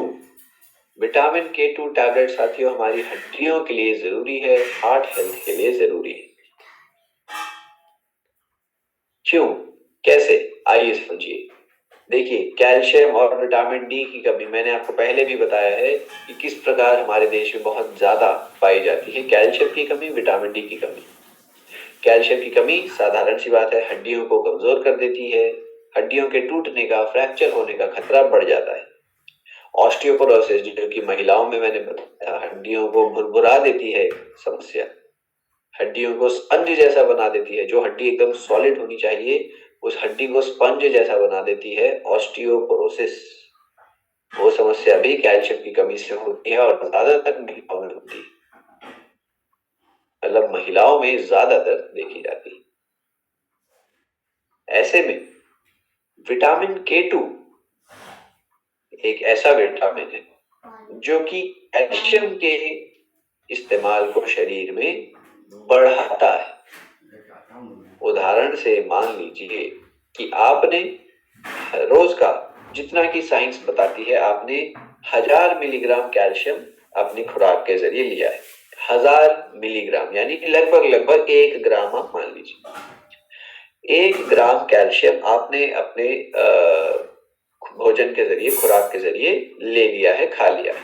Vitamin K2 tablet साथियों हमारी हड्डियों के लिए जरूरी है, हार्ट हेल्थ के लिए जरूरी है। क्यों, कैसे, आइए समझिए। देखिए, कैल्शियम और विटामिन डी की कमी मैंने आपको पहले भी बताया है कि किस प्रकार हमारे देश में बहुत ज्यादा पाई जाती है। कैल्शियम की कमी, विटामिन डी की कमी। कैल्शियम की कमी साधारण सी बात है, हड्डियों को कमजोर कर देती है, हड्डियों के टूटने का, फ्रैक्चर होने का खतरा बढ़ जाता है। ऑस्टियोपोरोसिस, जो कि महिलाओं में मैंने बताया, हड्डियों को भुरभुरा देती है समस्या, हड्डियों को स्पंज जैसा बना देती है। जो हड्डी एकदम सॉलिड होनी चाहिए उस हड्डी को स्पंज जैसा बना देती है ऑस्टियोपोरोसिस। वो समस्या भी कैल्शियम की कमी से होती है और ज्यादातर महिलाओं में होती है, मतलब महिलाओं में ज्यादातर देखी जाती है। ऐसे में विटामिन K2 एक ऐसा विटामिन है जो कि कैल्शियम के इस्तेमाल को शरीर में बढ़ाता है। उदाहरण से मान लीजिए कि आपने रोज का, जितना की साइंस बताती है, आपने 1000 मिलीग्राम कैल्शियम अपनी खुराक के जरिए लिया है। 1000 मिलीग्राम यानी कि लगभग 1 ग्राम आप मान लीजिए। 1 ग्राम कैल्शियम आपने अपने भोजन के जरिए, खुराक के जरिए ले लिया है, खा लिया है।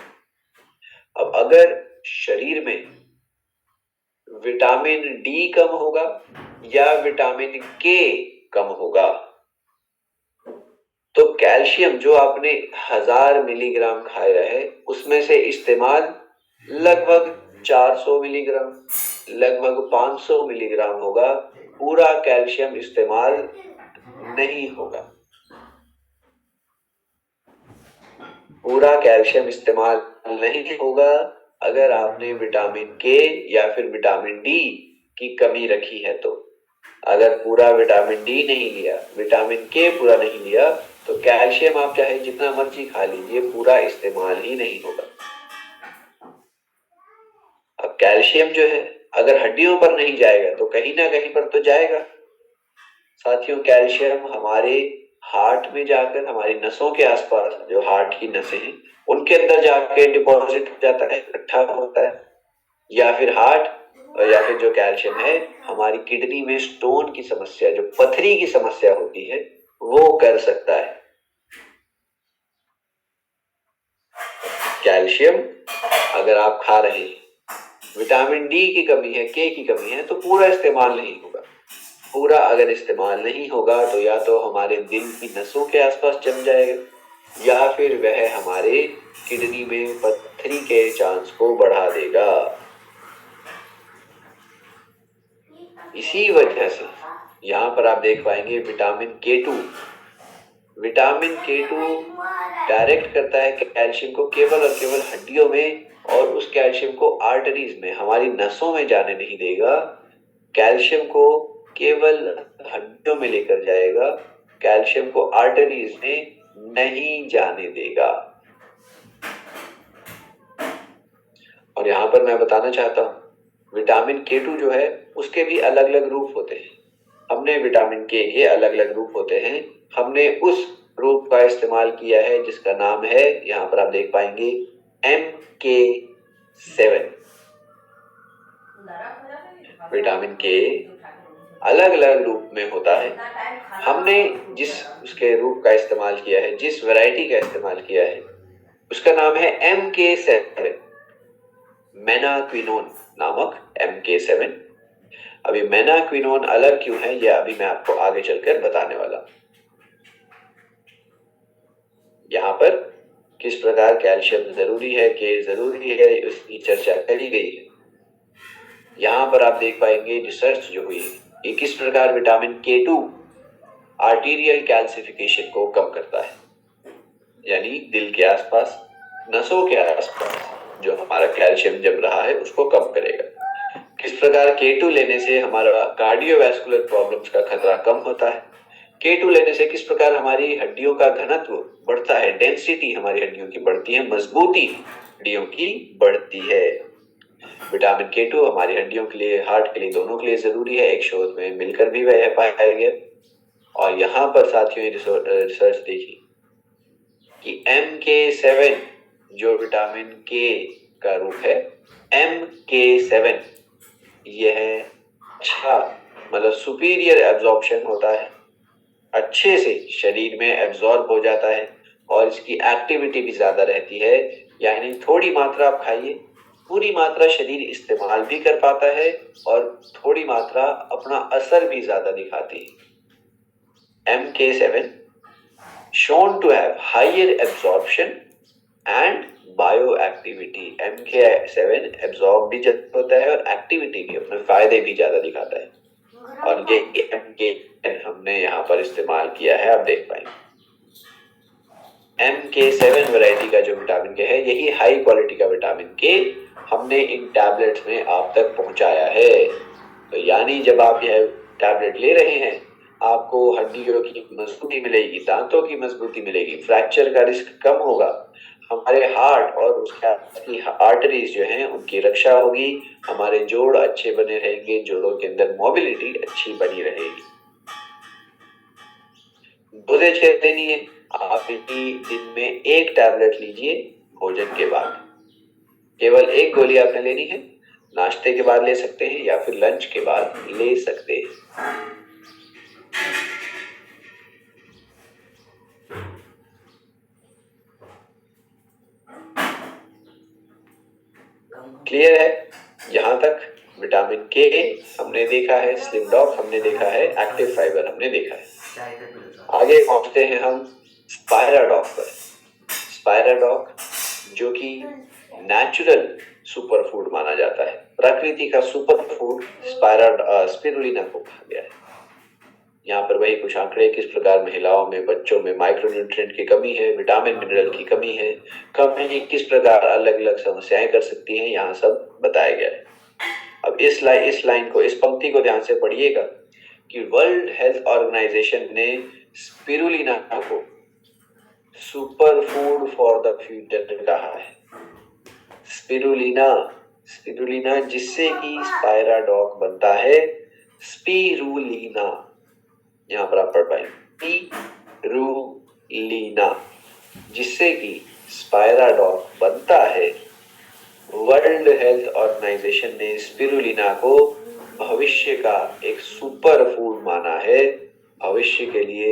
अब अगर शरीर में विटामिन डी कम होगा या विटामिन के कम होगा, तो कैल्शियम जो आपने 1000 मिलीग्राम खाया है उसमें से इस्तेमाल लगभग 400 मिलीग्राम, लगभग 500 मिलीग्राम होगा। पूरा कैल्शियम इस्तेमाल नहीं होगा। पूरा कैल्शियम इस्तेमाल नहीं होगा अगर आपने विटामिन के या फिर विटामिन डी की कमी रखी है। तो अगर पूरा विटामिन डी नहीं लिया, विटामिन के पूरा नहीं लिया, तो कैल्शियम आप चाहे जितना मर्जी खा लीजिए, पूरा इस्तेमाल ही नहीं होगा। अब कैल्शियम जो है अगर हड्डियों पर नहीं जाएगा तो कहीं ना कहीं पर तो जाएगा। साथियों, कैल्शियम हमारे हार्ट में जाकर, हमारी नसों के आसपास, जो हार्ट की नसें हैं उनके अंदर जाके डिपॉजिट हो जाता है, इकट्ठा होता है। या फिर हार्ट या फिर जो कैल्शियम है हमारी किडनी में स्टोन की समस्या, जो पथरी की समस्या होती है, वो कर सकता है। कैल्शियम अगर आप खा रहे हैं, विटामिन डी की कमी है, के की कमी है, तो पूरा इस्तेमाल नहीं होगा। पूरा अगर इस्तेमाल नहीं होगा तो या तो हमारे दिल की नसों के आसपास जम जाएगा या फिर वह हमारे किडनी में पथरी के चांस को बढ़ा देगा। इसी वजह से यहाँ पर आप देख पाएंगे विटामिन K2 डायरेक्ट करता है कैल्शियम को केवल और केवल हड्डियों में, और उस कैल्शियम को आर्टरीज में, हमारी नसों में जाने नहीं देगा। कैल्शियम को केवल हड्डियों में लेकर जाएगा, कैल्शियम को आर्टरीज में नहीं जाने देगा। और यहाँ पर मैं बताना चाहता हूँ, विटामिन K2 जो है उसके भी अलग अलग रूप होते हैं। हमने विटामिन के अलग अलग रूप होते हैं, हमने उस रूप का इस्तेमाल किया है जिसका नाम है, यहाँ पर आप देख पाएंगे, MK7। विटामिन के अलग अलग रूप में होता है। हमने जिस उसके रूप का इस्तेमाल किया है, जिस वैरायटी का इस्तेमाल किया है, उसका नाम है MK7, मेनाक्विनोन नामक MK7। अभी मेनाक्विनोन अलग क्यों है, यह अभी मैं आपको आगे चलकर बताने वाला। यहाँ पर किस प्रकार कैल्शियम जरूरी है, के जरूरी है, उसकी चर्चा करी गई है। यहाँ पर आप देख पाएंगे रिसर्च जो हुई है, ये किस प्रकार विटामिन K2 आर्टीरियल कैल्सिफिकेशन को कम करता है, यानी दिल के आसपास, नसों के आसपास जो हमारा कैल्शियम जम रहा है उसको कम करेगा। किस प्रकार K2 लेने से हमारा कार्डियोवैस्कुलर प्रॉब्लम्स का खतरा कम होता है। K2 लेने से किस प्रकार हमारी हड्डियों का घनत्व बढ़ता है, डेंसिटी हमारी हड्डियों की बढ़ती है, मजबूती हड्डियों की बढ़ती है। विटामिन K2 हमारी हड्डियों के लिए, हार्ट के लिए, दोनों के लिए जरूरी है। एक शोध में मिलकर भी वह पाया गया। और यहाँ पर साथियों रिसर्च देखी कि MK7 जो विटामिन के का रूप है, MK7 यह अच्छा, मतलब सुपीरियर एब्जॉर्प्शन होता है, अच्छे से शरीर में एब्जॉर्ब हो जाता है और इसकी एक्टिविटी भी ज्यादा रहती है। यानी थोड़ी मात्रा आप खाइए, पूरी मात्रा शरीर इस्तेमाल भी कर पाता है और थोड़ी मात्रा अपना असर भी ज्यादा दिखाती है। MK7 shown to have higher absorption and bioactivity। MK7 absorb भी ज्यादा होता है और एक्टिविटी भी, अपने फायदे भी ज्यादा दिखाता है। और ये MK7 हमने यहाँ पर इस्तेमाल किया है, आप देख पाएंगे। MK7 वैरायटी का जो विटामिन के है, यही हाई क्वालिटी का विटामिन के हमने इन टैबलेट्स में आप तक पहुंचाया है। तो यानी जब आप यह टैबलेट ले रहे हैं, आपको हड्डियों की मजबूती मिलेगी, दांतों की मजबूती मिलेगी, फ्रैक्चर का रिस्क कम होगा, हमारे हार्ट और उसकी आर्टरीज जो हैं उनकी रक्षा होगी, हमारे जोड़ अच्छे बने रहेंगे, जोड़ों के अंदर मोबिलिटी अच्छी बनी रहेगी। डोजेज लेनी है, आप दिन में एक टैबलेट लीजिए भोजन के बाद, केवल एक गोली आपने लेनी है। नाश्ते के बाद ले सकते हैं या फिर लंच के बाद ले सकते हैं। क्लियर है? यहाँ तक विटामिन के हमने देखा है, स्लिम डॉग हमने देखा है, एक्टिव फाइबर हमने देखा है। आगे पहुंचते हैं हम स्पायराडॉग पर। स्पायराडॉग जो कि नेचुरल सुपर फूड माना जाता है, प्रकृति का सुपर फूड स्पिरुलिना को कहा गया है। यहाँ पर वही कुछ आंकड़े, किस प्रकार महिलाओं में, बच्चों में माइक्रोन्यूट्रिएंट की कमी है, विटामिन मिनरल की कमी है, कमी किस प्रकार अलग अलग समस्याएं कर सकती हैं, यहाँ सब बताया गया है। अब इस लाइन को, इस पंक्ति को ध्यान से पढ़िएगा कि वर्ल्ड हेल्थ ऑर्गेनाइजेशन ने स्पिरुलिना को super food for the future कहा है। स्पिरुलिना जिससे कि स्पायराडॉग बनता है स्पिरुलिना, यहाँ पर आप पढ़ पाएंगे स्पिरुलिना जिससे कि स्पायराडॉग बनता है। वर्ल्ड हेल्थ ऑर्गेनाइजेशन ने स्पिरुलिना को भविष्य का एक सुपर फूड माना है। भविष्य के लिए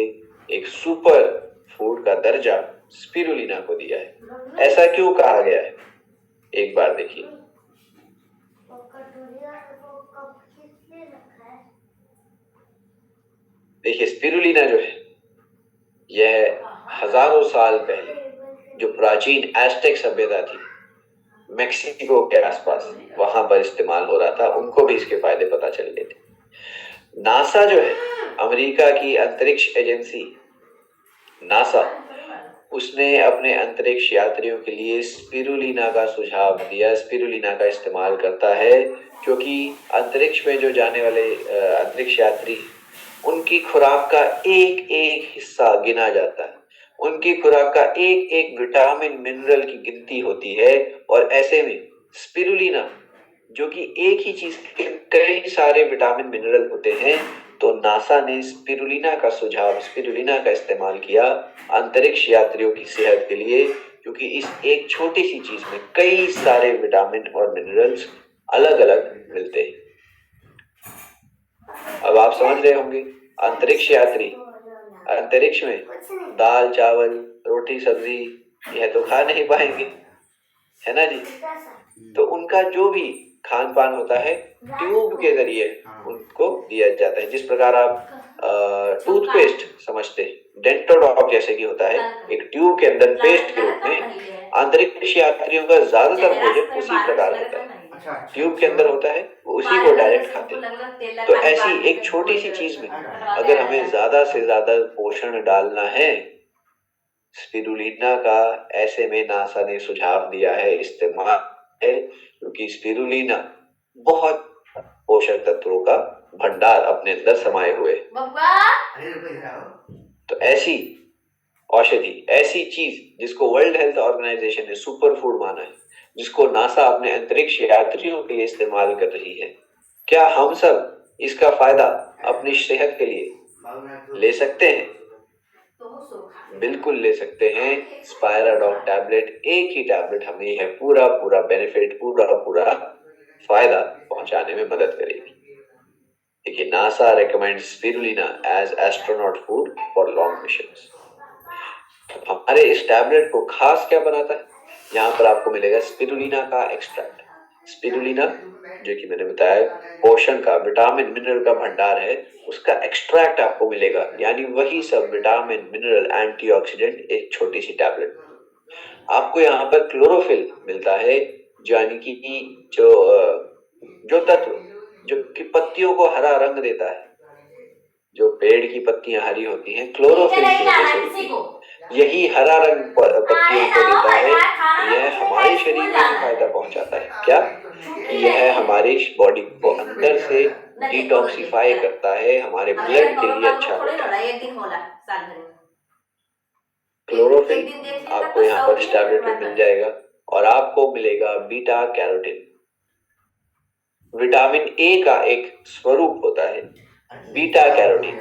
एक सुपर फूड का दर्जा स्पिरुलिना को दिया है। ऐसा क्यों कहा गया है, एक बार देखिए। देखिए स्पिरुलिना जो है यह हजारों साल पहले जो प्राचीन एस्टेक सभ्यता थी मेक्सिको के आसपास, वहां पर इस्तेमाल हो रहा था। उनको भी इसके फायदे पता चल गए थे। नासा जो है, अमेरिका की अंतरिक्ष एजेंसी नासा, उसने अपने अंतरिक्ष यात्रियों के लिए स्पिरुलिना का सुझाव दिया। स्पिरुलिना का इस्तेमाल करता है क्योंकि अंतरिक्ष में जो जाने वाले अंतरिक्ष यात्री, उनकी खुराक का एक एक हिस्सा गिना जाता है। उनकी खुराक का एक एक विटामिन मिनरल की गिनती होती है। और ऐसे में स्पिरुलिना जो कि एक ही चीज के कई सारे विटामिन मिनरल होते हैं, तो नासा ने स्पिरुलिना का सुझाव, स्पिरुलिना का इस्तेमाल किया अंतरिक्ष यात्रियों की सेहत के लिए, क्योंकि इस एक छोटी सी चीज में कई सारे विटामिन और मिनरल्स अलग अलग मिलते हैं। अब आप समझ रहे होंगे, अंतरिक्ष यात्री अंतरिक्ष में दाल चावल रोटी सब्जी यह तो खा नहीं पाएंगे, है ना जी। तो उनका जो भी खान पान होता है ट्यूब के जरिए उनको दिया जाता है। जिस प्रकार आप टूथपेस्ट समझते हैं, डेंटोडॉग जैसे कि होता है, एक ट्यूब के अंदर पेस्ट के रूप में अंतरिक्ष यात्रियों का ज्यादातर भोजन उसी प्रकार होता है, ट्यूब के अंदर होता है, वो उसी को डायरेक्ट खाते हैं। तो ऐसी एक छोटी सी चीज में अगर हमें ज्यादा से ज्यादा पोषण डालना है, स्पिरुलिना का ऐसे में नासा ने सुझाव दिया है इस्तेमाल है, क्योंकि स्पिरुलिना बहुत पोषक तत्वों का भंडार अपने अंदर समाये हुए। तो ऐसी औषधि, ऐसी चीज जिसको वर्ल्ड हेल्थ ऑर्गेनाइजेशन ने सुपर फूड माना है, जिसको नासा अपने अंतरिक्ष यात्रियों के लिए इस्तेमाल कर रही है, क्या हम सब इसका फायदा अपनी सेहत के लिए ले सकते हैं? बिल्कुल ले सकते हैं। स्पायराडॉग टैबलेट, एक ही टैबलेट हमें यह पूरा पूरा बेनिफिट, पूरा फायदा पहुंचाने में मदद करेगी। देखिए, NASA recommends spirulina as astronaut food for long missions. हमारे इस टैबलेट को खास क्या बनाता है? यहाँ पर आपको मिलेगा स्पिरुलिना का एक्सट्रैक्ट। स्पिरुलिना जो कि मैंने बताया पोषण का, विटामिन मिनरल का भंडार है, उसका एक्सट्रैक्ट आपको मिलेगा, यानी वही सब विटामिन मिनरल एंटीऑक्सीडेंट एक छोटी सी टैबलेट। आपको यहाँ पर क्लोरोफिल मिलता है, यानी कि जो तत्व जो कि पत्तियों को हरा रंग देता है, जो पेड़ की पत्तियां हरी होती हैं, क्लोरोफिल की वजह से होती है। यही हरा रंग पत्तियों को देता है। यह हमारे शरीर में भी फायदा पहुंचाता है। क्या? यह हमारे बॉडी को अंदर से डिटॉक्सिफाई करता है, हमारे ब्लड के लिए अच्छा होता है। क्लोरोफिल आपको यहाँ पर इस टैबलेट में मिल जाएगा। और आपको मिलेगा बीटा कैरोटीन। विटामिन ए का एक स्वरूप होता है बीटा कैरोटीन।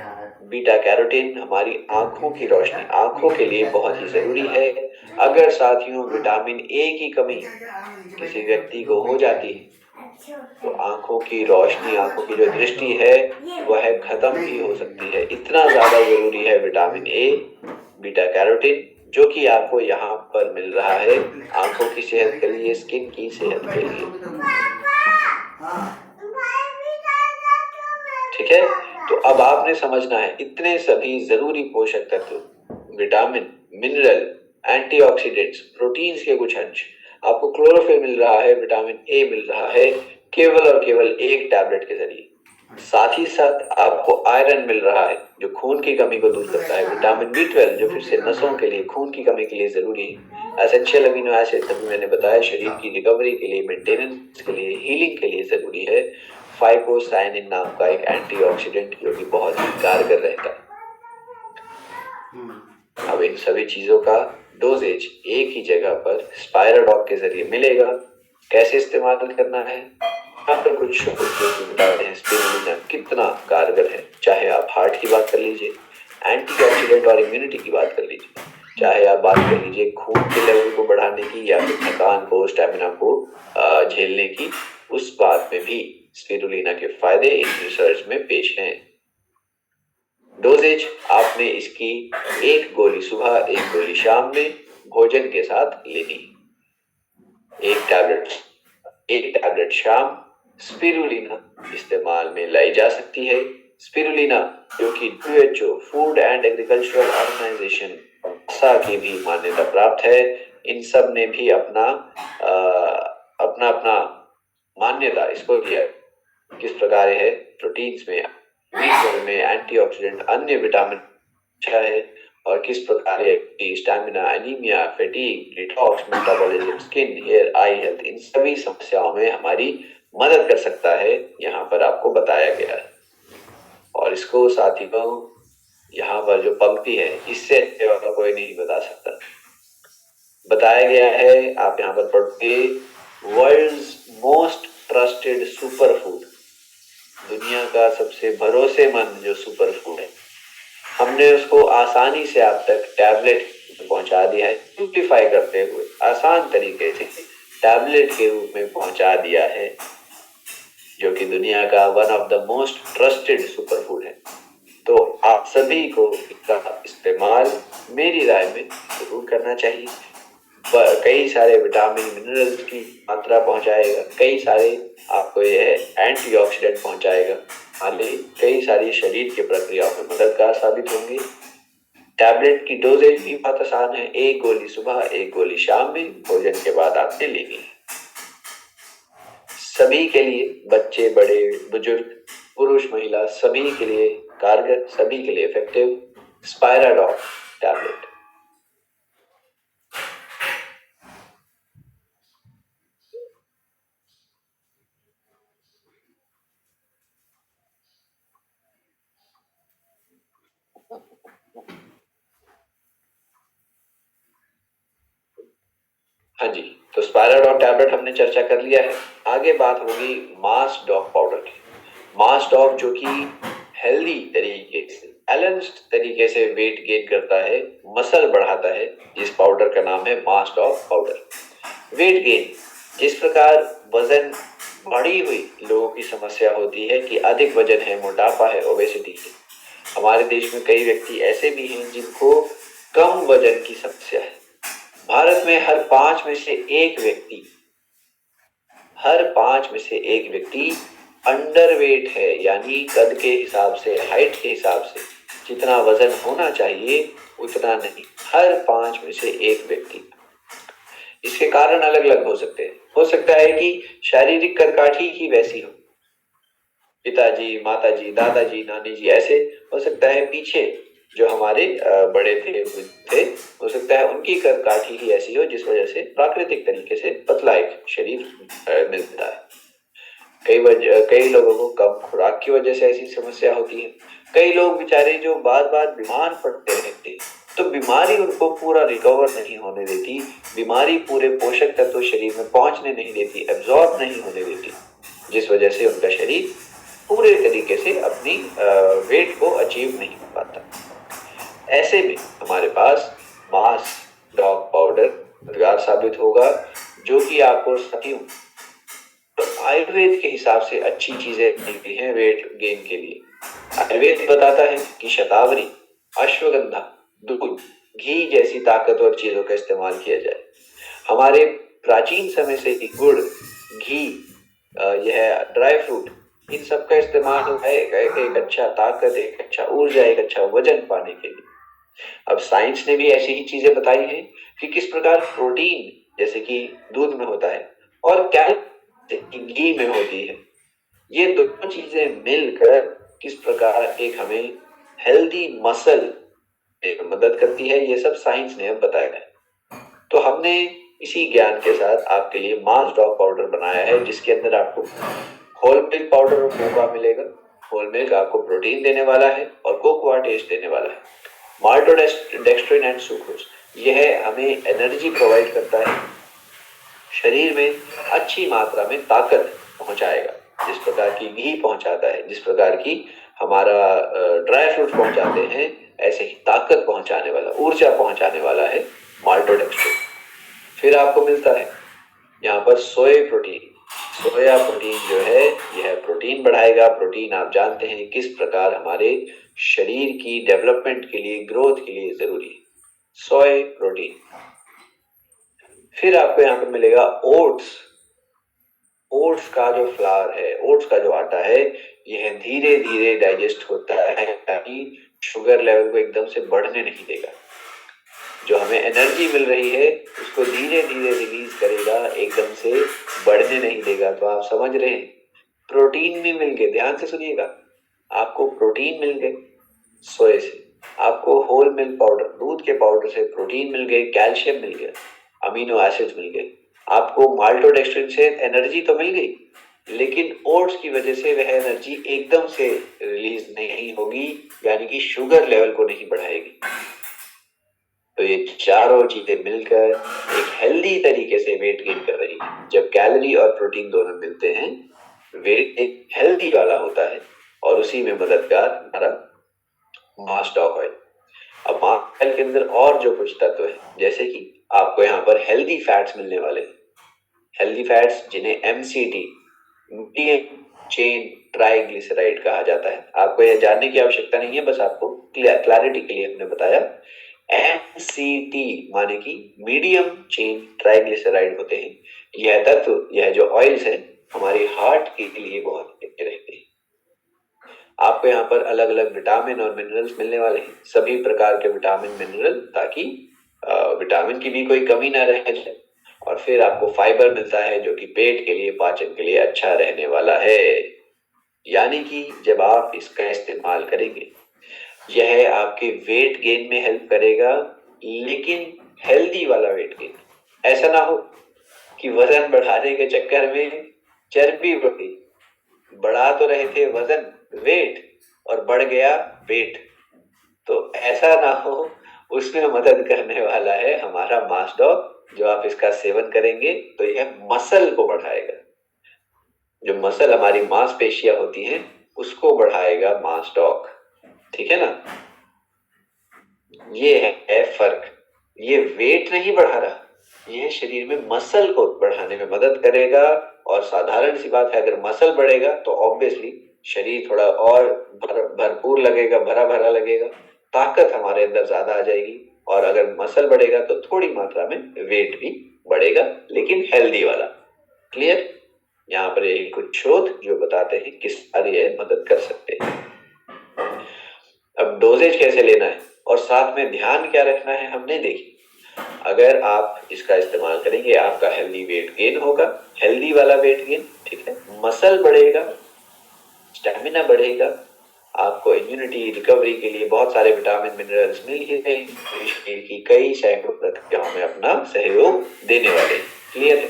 बीटा कैरोटीन हमारी आंखों की रोशनी, आंखों के लिए बहुत ही जरूरी है। अगर साथियों विटामिन ए की कमी किसी व्यक्ति को हो जाती है तो आंखों की रोशनी, आंखों की जो दृष्टि है वह खत्म भी हो सकती है। इतना ज्यादा जरूरी है विटामिन ए, बीटा कैरोटीन जो कि आपको यहाँ पर मिल रहा है आंखों की सेहत के लिए, स्किन की सेहत के लिए। ठीक है, तो अब आपने समझना है इतने सभी जरूरी पोषक तत्व, विटामिन, मिनरल, एंटीऑक्सीडेंट्स, प्रोटीन्स के कुछ अंश, आपको क्लोरोफिल मिल रहा है, विटामिन ए मिल रहा है केवल और केवल एक टैबलेट के जरिए। साथ ही साथ आपको आयरन मिल रहा है जो खून की कमी को दूर करता है, विटामिन B12 जो फिर से नसों के लिए, खून की कमी के लिए जरूरी है, एसेंशियल अमीनो एसिड अभी मैंने बताया शरीर की रिकवरी के लिए, मेंटेनेंस के लिए, हीलिंग के लिए जरूरी है, फाइकोसाइनिन नाम का एक एंटीऑक्सीडेंट जो कि बहुत ही कारगर रहता है। अब इन सभी चीजों का डोजेज एक ही जगह पर स्पाइराडॉक के जरिए मिलेगा। कैसे इस्तेमाल करना है, यहाँ पर कुछ बताते हैं स्पिरुलिना कितना कारगर है। चाहे आप हार्ट की बात कर लीजिए, एंटीऑक्सीडेंट और इम्यूनिटी की बात कर लीजिए, चाहे आप बात कर लीजिए खून के लेवल को बढ़ाने की या फिर थकान को, स्टेमिना को झेलने की, उस बात में भी स्पिरुलिना के फायदे इस रिसर्च में पेश हैं। डोजेज आपने इसकी एक गोली सुबह, एक गोली शाम में भोजन के साथ लेनी। एक टैबलेट शाम। स्पिरुलिना इस्तेमाल में लाई जा सकती है। स्पिरुलिना जो कि WHO food and agricultural organisation की भी मान्यता प्राप्त है। इन सब ने भी अपना मान्यता इसको दिया। किस प्रकार है, प्रोटीन्स में, में एंटीऑक्सीडेंट, अन्य विटामिन अच्छा है, और किस प्रकार है stamina, anaemia, fatigue, detox, metabolism, skin, hair, eye health, इन सभी समस्याओं में हमारी मदद कर सकता है, यहाँ पर आपको बताया गया है। और इसको साथियों यहाँ पर जो पंक्ति है इससे अच्छे वाला कोई नहीं बता सकता। बताया गया है, आप यहाँ पर पढ़ोगे, world's most trusted super food, दुनिया का सबसे भरोसेमंद जो सुपर फूड है, हमने उसको आसानी से आप तक टैबलेट पहुंचा दिया है। सिंप्लीफाई करते हुए आसान तरीके से टैबलेट के रूप में पहुंचा दिया है, जो कि दुनिया का one of the most trusted super food है। तो आप सभी को इसका इस्तेमाल मेरी राय में जरूर करना चाहिए। कई सारे विटामिन, मिनरल्स की मात्रा पहुंचाएगा, कई सारे आपको यह एंटीऑक्सीडेंट पहुंचाएगा, कई सारी शरीर की प्रक्रियाओं में मददगार साबित होंगे। टैबलेट की डोजेज भी बहुत आसान है, एक गोली सुबह, एक गोली शाम में भोजन के बाद आपने लेनी है। सभी के लिए, बच्चे, बड़े, बुजुर्ग, पुरुष, महिला, सभी के लिए कारगर, सभी के लिए इफेक्टिव स्पाइराडॉक टैबलेट। हाँ जी, तो स्पाइराडॉक टैबलेट हमने चर्चा कर लिया है। आगे बात होगी मास डॉग पाउडर की। मास डॉग जो कि हेल्दी तरीके से, बैलेंस्ड तरीके से वेट गेन करता है, मसल बढ़ाता है, इस पाउडर का नाम है मास डॉग पाउडर। वेट गेन, जिस प्रकार वजन बढ़ी हुई लोगों की समस्या होती है कि अधिक वजन है, मोटापा है, ओबेसिटी है, हमारे देश में कई व्यक्ति ऐसे भी हैं जिनको कम वजन की समस्या है। भारत में हर पांच में से एक व्यक्ति अंडरवेट है, यानी कद के हिसाब से, हाइट के हिसाब से जितना वजन होना चाहिए उतना नहीं, हर पांच में से एक व्यक्ति। इसके कारण अलग अलग हो सकते हैं। हो सकता है कि शारीरिक कर्काठी ही वैसी हो, पिताजी, माताजी, दादाजी, नानी जी, ऐसे हो सकता है पीछे जो हमारे बड़े थे, हो सकता है उनकी कर्काठी ही ऐसी हो जिस वजह से प्राकृतिक तरीके से पतला एक शरीर मिलता है। कई लोगों को कम खुराक की वजह से ऐसी समस्या होती है। कई लोग बेचारे जो बार बार बीमार पड़ते रहते, तो बीमारी उनको पूरा रिकवर नहीं होने देती, बीमारी पूरे पोषक तत्व शरीर में पहुंचने नहीं देती, एब्जॉर्ब नहीं होने देती, जिस वजह से उनका शरीर पूरे तरीके से अपनी वेट को अचीव नहीं कर पाता। ऐसे में हमारे पास मास डॉग पाउडर मददगार साबित होगा, जो कि आपको साथियों तो आयुर्वेद के हिसाब से अच्छी चीजें मिलती हैं वेट गेन के लिए। आयुर्वेद बताता है कि शतावरी, अश्वगंधा, दूध, घी जैसी ताकतवर चीजों का इस्तेमाल किया जाए। हमारे प्राचीन समय से ही गुड़, घी, यह ड्राई फ्रूट, इन सब का इस्तेमाल होता है एक अच्छा ताकत, एक अच्छा ऊर्जा, एक अच्छा वजन पाने के लिए। अब साइंस ने भी ऐसी ही चीजें बताई हैं कि किस प्रकार प्रोटीन जैसे कि दूध में होता है और कैल्शियम घी में होती है, ये दोनों चीजें मिलकर किस प्रकार एक हमें हेल्दी मसल मदद करती है, ये सब साइंस ने अब बताया है। तो हमने इसी ज्ञान के साथ आपके लिए मास डॉग पाउडर बनाया है, जिसके अंदर आपको होल मिल्क पाउडर और कोकोआ मिलेगा। होल मिल्क आपको प्रोटीन देने वाला है और कोकोआ टेस्ट देने वाला है। माल्टोडेक्स्ट्रिन एंड सुक्रोज, यह हमें एनर्जी प्रोवाइड करता है, शरीर में अच्छी मात्रा में ताकत पहुंचाएगा, जिस प्रकार की घी पहुंचाता है, जिस प्रकार की हमारा ड्राई फ्रूट पहुंचाते हैं, ऐसे ही ताकत पहुंचाने वाला, ऊर्जा पहुंचाने वाला है माल्टोडेक्स्ट्रिन। फिर आपको मिलता है यहाँ पर सोया प्रोटीन। सोया प्रोटीन जो है यह प्रोटीन बढ़ाएगा। प्रोटीन आप जानते हैं किस प्रकार हमारे शरीर की डेवलपमेंट के लिए, ग्रोथ के लिए जरूरी है, सोया प्रोटीन। फिर आपको यहाँ पर मिलेगा ओट्स। ओट्स का जो फ्लावर है, ओट्स का जो आटा है, यह धीरे धीरे डाइजेस्ट होता है ताकि शुगर लेवल को एकदम से बढ़ने नहीं देगा। जो हमें एनर्जी मिल रही है उसको धीरे धीरे रिलीज करेगा, एकदम से बढ़ने नहीं देगा। तो आप समझ रहे हैं, प्रोटीन भी मिल गए, ध्यान से सुनिएगा, आपको प्रोटीन मिल गए सोए से, आपको होल मिल्क पाउडर, दूध के पाउडर से प्रोटीन मिल गए, कैल्शियम मिल गया, अमीनो एसिड्स मिल गए, आपको माल्टोडेक्स्ट्रिन से एनर्जी तो मिल गई, लेकिन ओट्स की वजह से वह एनर्जी एकदम से रिलीज नहीं होगी, यानी कि शुगर लेवल को नहीं बढ़ाएगी। तो ये चारों चीजें मिलकर एक हेल्दी तरीके से वेट गेन कर रही है। जब कैलोरी और प्रोटीन दोनों मिलते हैं, वेट एक हेल्दी वाला होता है और उसी में मददगार हमारा मास डॉग ऑयल। अब मास ऑयल के अंदर और जो कुछ तत्व है, जैसे कि आपको यहाँ पर हेल्दी फैट्स मिलने वाले हैं। हेल्दी फैट्स जिन्हें MCT, मीडियम चेन ट्राइग्लिसराइड कहा जाता है। आपको यह जानने की आवश्यकता नहीं है, बस आपको क्लैरिटी के लिए हमने बताया। MCT माने कि मीडियम चेन ट्राइग्लिसराइड होते हैं। यह तत्व, यह जो ऑयल्स है, हमारे हार्ट के लिए बहुत अच्छे रहते हैं। आपको यहाँ पर अलग अलग विटामिन और मिनरल्स मिलने वाले हैं, सभी प्रकार के विटामिन मिनरल, ताकि विटामिन की भी कोई कमी ना रह जाए। और फिर आपको फाइबर मिलता है जो कि पेट के लिए, पाचन के लिए अच्छा रहने वाला है। यानी कि जब आप इसका इस्तेमाल करेंगे, यह आपके वेट गेन में हेल्प करेगा, लेकिन हेल्दी वाला वेट गेन। ऐसा ना हो कि वजन बढ़ाने के चक्कर में चर्बी बढ़ी, बढ़ा तो रहे थे वजन, वेट, और बढ़ गया पेट। तो ऐसा ना हो, उसमें मदद करने वाला है हमारा मास डॉग। जो आप इसका सेवन करेंगे तो यह मसल को बढ़ाएगा। जो मसल हमारी मांसपेशियां होती हैं उसको बढ़ाएगा मास डॉग, ठीक है ना। ये है फर्क। ये वेट नहीं बढ़ा रहा, यह शरीर में मसल को बढ़ाने में मदद करेगा। और साधारण सी बात है, अगर मसल बढ़ेगा तो ऑब्वियसली शरीर थोड़ा और भरपूर लगेगा, भरा भरा लगेगा, ताकत हमारे अंदर ज्यादा आ जाएगी। और अगर मसल बढ़ेगा तो थोड़ी मात्रा में वेट भी बढ़ेगा, लेकिन हेल्दी वाला। क्लियर? यहाँ पर यही कुछ शोध जो बताते हैं किस तरह ये मदद कर सकते हैं। अब डोजेज कैसे लेना है और साथ में ध्यान क्या रखना है, हमने देखी। अगर आप इसका इस्तेमाल करेंगे, आपका हेल्दी वेट गेन होगा, हेल्दी वाला वेट गेन, ठीक है। मसल बढ़ेगा, स्टेमिना बढ़ेगा, आपको इम्यूनिटी रिकवरी के लिए बहुत सारे विटामिन मिनरल्स मिल ही गए, शरीर की कई सैकड़ों प्रक्रियाओं में अपना सहयोग देने वाले। क्लियर है?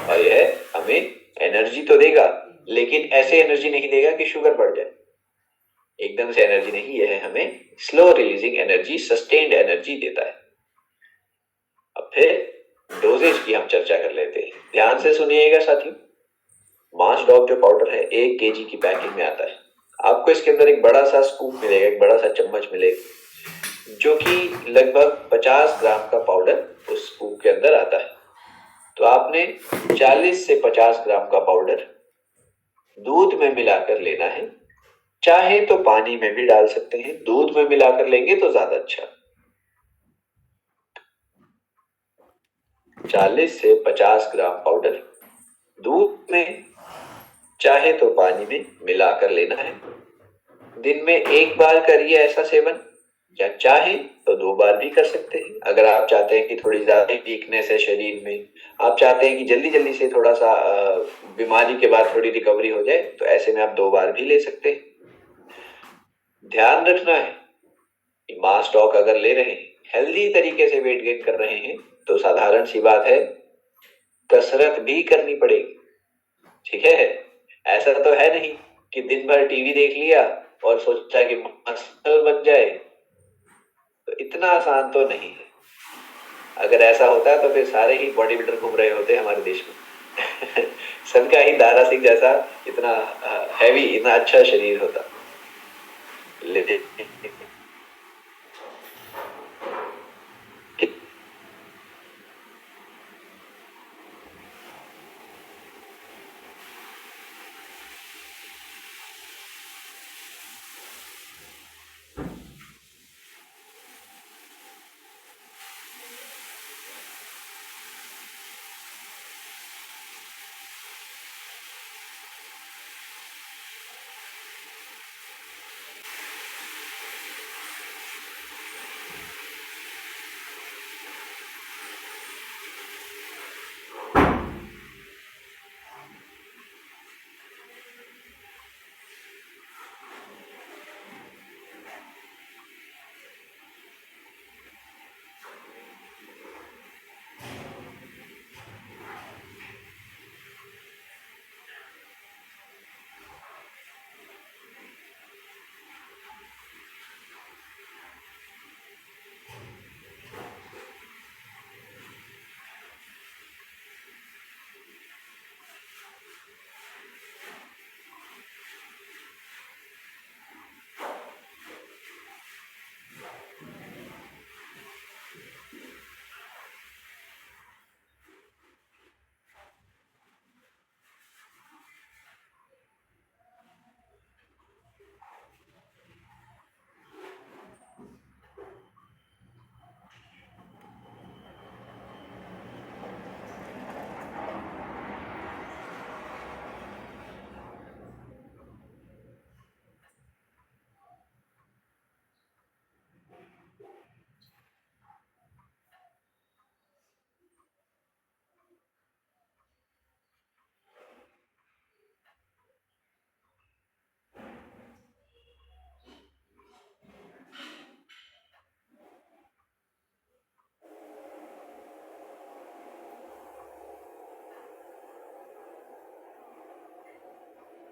और यह हमें एनर्जी तो देगा, लेकिन ऐसे एनर्जी नहीं देगा कि शुगर बढ़ जाए, एकदम से एनर्जी नहीं, यह हमें slow releasing energy, sustained energy देता है। अब फिर डोजेज की हम चर्चा कर लेते हैं, ध्यान से सुनिएगा साथियों। मास डॉग जो पाउडर है 1 kg की पैकिंग में आता है। आपको इसके अंदर एक बड़ा सा स्कूप मिलेगा, एक बड़ा सा चम्मच मिलेगा, जो कि लगभग 50 ग्राम का पाउडर उस स्कूप के अंदर आता है। तो आपने 40 से 50 ग्राम का पाउडर दूध में मिलाकर लेना है। चाहे तो पानी में भी डाल सकते हैं, दूध में मिलाकर लेंगे तो ज्यादा अच्छा। 40 से 50 ग्राम पाउडर दूध में चाहे तो पानी में मिलाकर लेना है। दिन में एक बार करिए ऐसा सेवन, या चाहे तो 2 बार भी कर सकते हैं। अगर आप चाहते हैं कि थोड़ी ज्यादा वीकनेस है शरीर में, आप चाहते हैं कि जल्दी जल्दी से थोड़ा सा बीमारी के बाद थोड़ी रिकवरी हो जाए, तो ऐसे में आप 2 बार भी ले सकते हैं। ध्यान रखना है कि मास स्टॉक अगर ले रहे हैं, हेल्दी तरीके से वेट गेन कर रहे हैं, तो साधारण सी बात है, कसरत भी करनी पड़ेगी। ठीक है, ऐसा तो है नहीं कि दिन भर टीवी देख लिया और सोचा कि मसल बन जाए, तो इतना आसान तो नहीं है। अगर ऐसा होता तो फिर सारे ही बॉडी बिल्डर घूम रहे होते हमारे देश में। सबका ही दारा सिंह जैसा इतना हैवी, इतना अच्छा शरीर होता। लेकिन